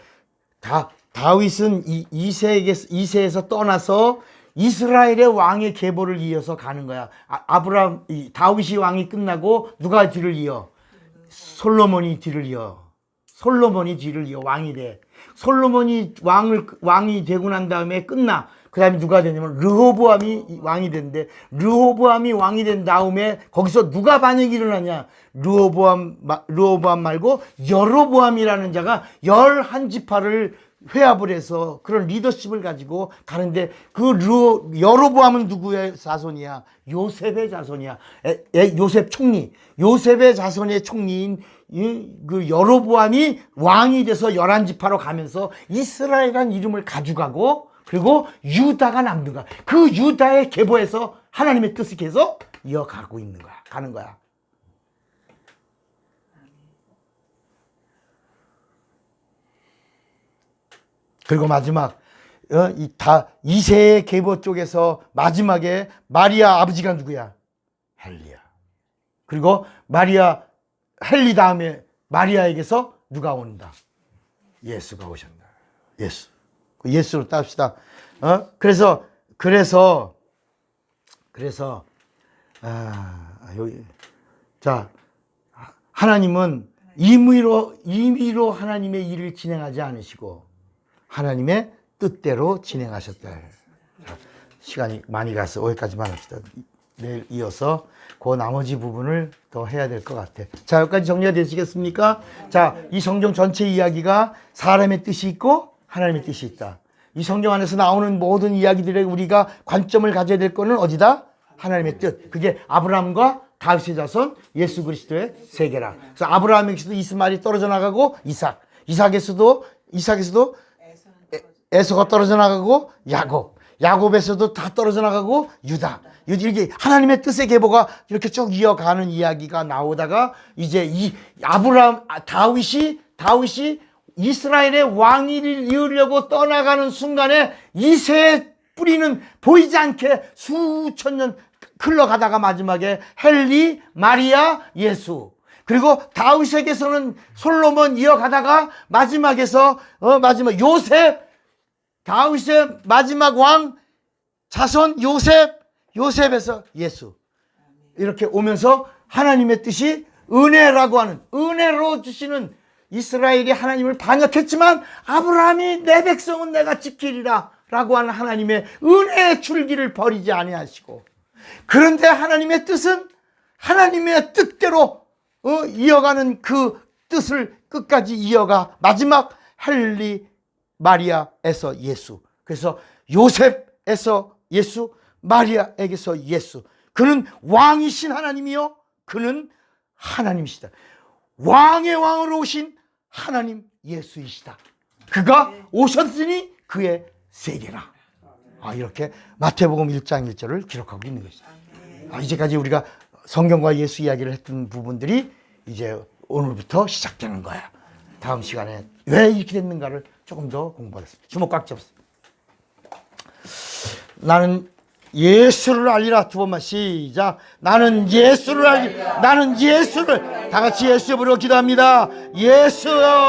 다윗은 이새에서 떠나서 이스라엘의 왕의 계보를 이어서 가는 거야. 다윗이 왕이 끝나고 누가 뒤를 이어? 솔로몬이 뒤를 이어. 왕이 돼. 솔로몬이 왕이 되고 난 다음에 끝나. 그 다음에 누가 되냐면 르호보암이 왕이 된대. 르호보암이 왕이 된 다음에 거기서 누가 반역이 일어나냐? 르호보암 말고 여로보암이라는 자가 11지파를 회합을 해서 그런 리더십을 가지고 가는데 그 여로보암은 누구의 자손이야? 요셉의 자손이야. 요셉 총리. 요셉의 자손의 총리인 그 여로보암이 왕이 돼서 11지파로 가면서 이스라엘이라는 이름을 가져가고 그리고 유다가 남는 거야. 그 유다의 계보에서 하나님의 뜻을 계속 이어가고 있는 거야. 가는 거야. 그리고 마지막 이새의 계보 쪽에서 마지막에 마리아 아버지가 누구야? 헬리야. 그리고 헬리 다음에 마리아에게서 누가 온다? 예수가 오셨다. 예수로 따릅시다. 그래서 하나님은 임의로 하나님의 일을 진행하지 않으시고 하나님의 뜻대로 진행하셨다. 시간이 많이 가서 여기까지만 합시다. 내일 이어서 그 나머지 부분을 더 해야 될 것 같아. 자, 여기까지 정리가 되시겠습니까? 자, 이 성경 전체 이야기가 사람의 뜻이 있고 하나님의 뜻이 있다. 이 성경 안에서 나오는 모든 이야기들에 우리가 관점을 가져야 될 거는 어디다? 하나님의 뜻. 그게 아브라함과 다윗의 자손 예수 그리스도의 세계라. 그래서 아브라함에게서도 이스마엘이 떨어져 나가고 이삭에서도 에서가 떨어져 나가고 야곱에서도 다 떨어져 나가고 유다. 이렇게 하나님의 뜻의 계보가 이렇게 쭉 이어가는 이야기가 나오다가 이제 이 다윗이 이스라엘의 왕위를 이으려고 떠나가는 순간에 이새의 뿌리는 보이지 않게 수천 년 흘러가다가 마지막에 헨리, 마리아, 예수, 그리고 다윗에게서는 솔로몬 이어가다가 마지막에서 마지막 요셉, 다윗의 마지막 왕 자손 요셉에서 예수, 이렇게 오면서 하나님의 뜻이 은혜라고 하는, 은혜로 주시는, 이스라엘이 하나님을 반역했지만 아브라함이 내 백성은 내가 지키리라 라고 하는 하나님의 은혜의 줄기를 버리지 아니하시고, 그런데 하나님의 뜻은 하나님의 뜻대로 이어가는 그 뜻을 끝까지 이어가 마지막 헨리, 마리아에서 예수, 그래서 요셉에서 예수, 마리아에게서 예수. 그는 왕이신 하나님이요, 그는 하나님이시다. 왕의 왕으로 오신 하나님 예수이시다. 그가 오셨으니 그의 세계라. 이렇게 마태복음 1장 1절을 기록하고 있는 것이다. 이제까지 우리가 성경과 예수 이야기를 했던 부분들이 이제 오늘부터 시작되는 거야. 다음 시간에 왜 이렇게 됐는가를 조금 더 공부하겠습니다. 주목 꽉 잡으세요. 나는 예수를 알리라. 두 번만 시작. 나는 예수를 알리라. 나는 예수를. 다 같이 예수 부르고 기도합니다. 예수.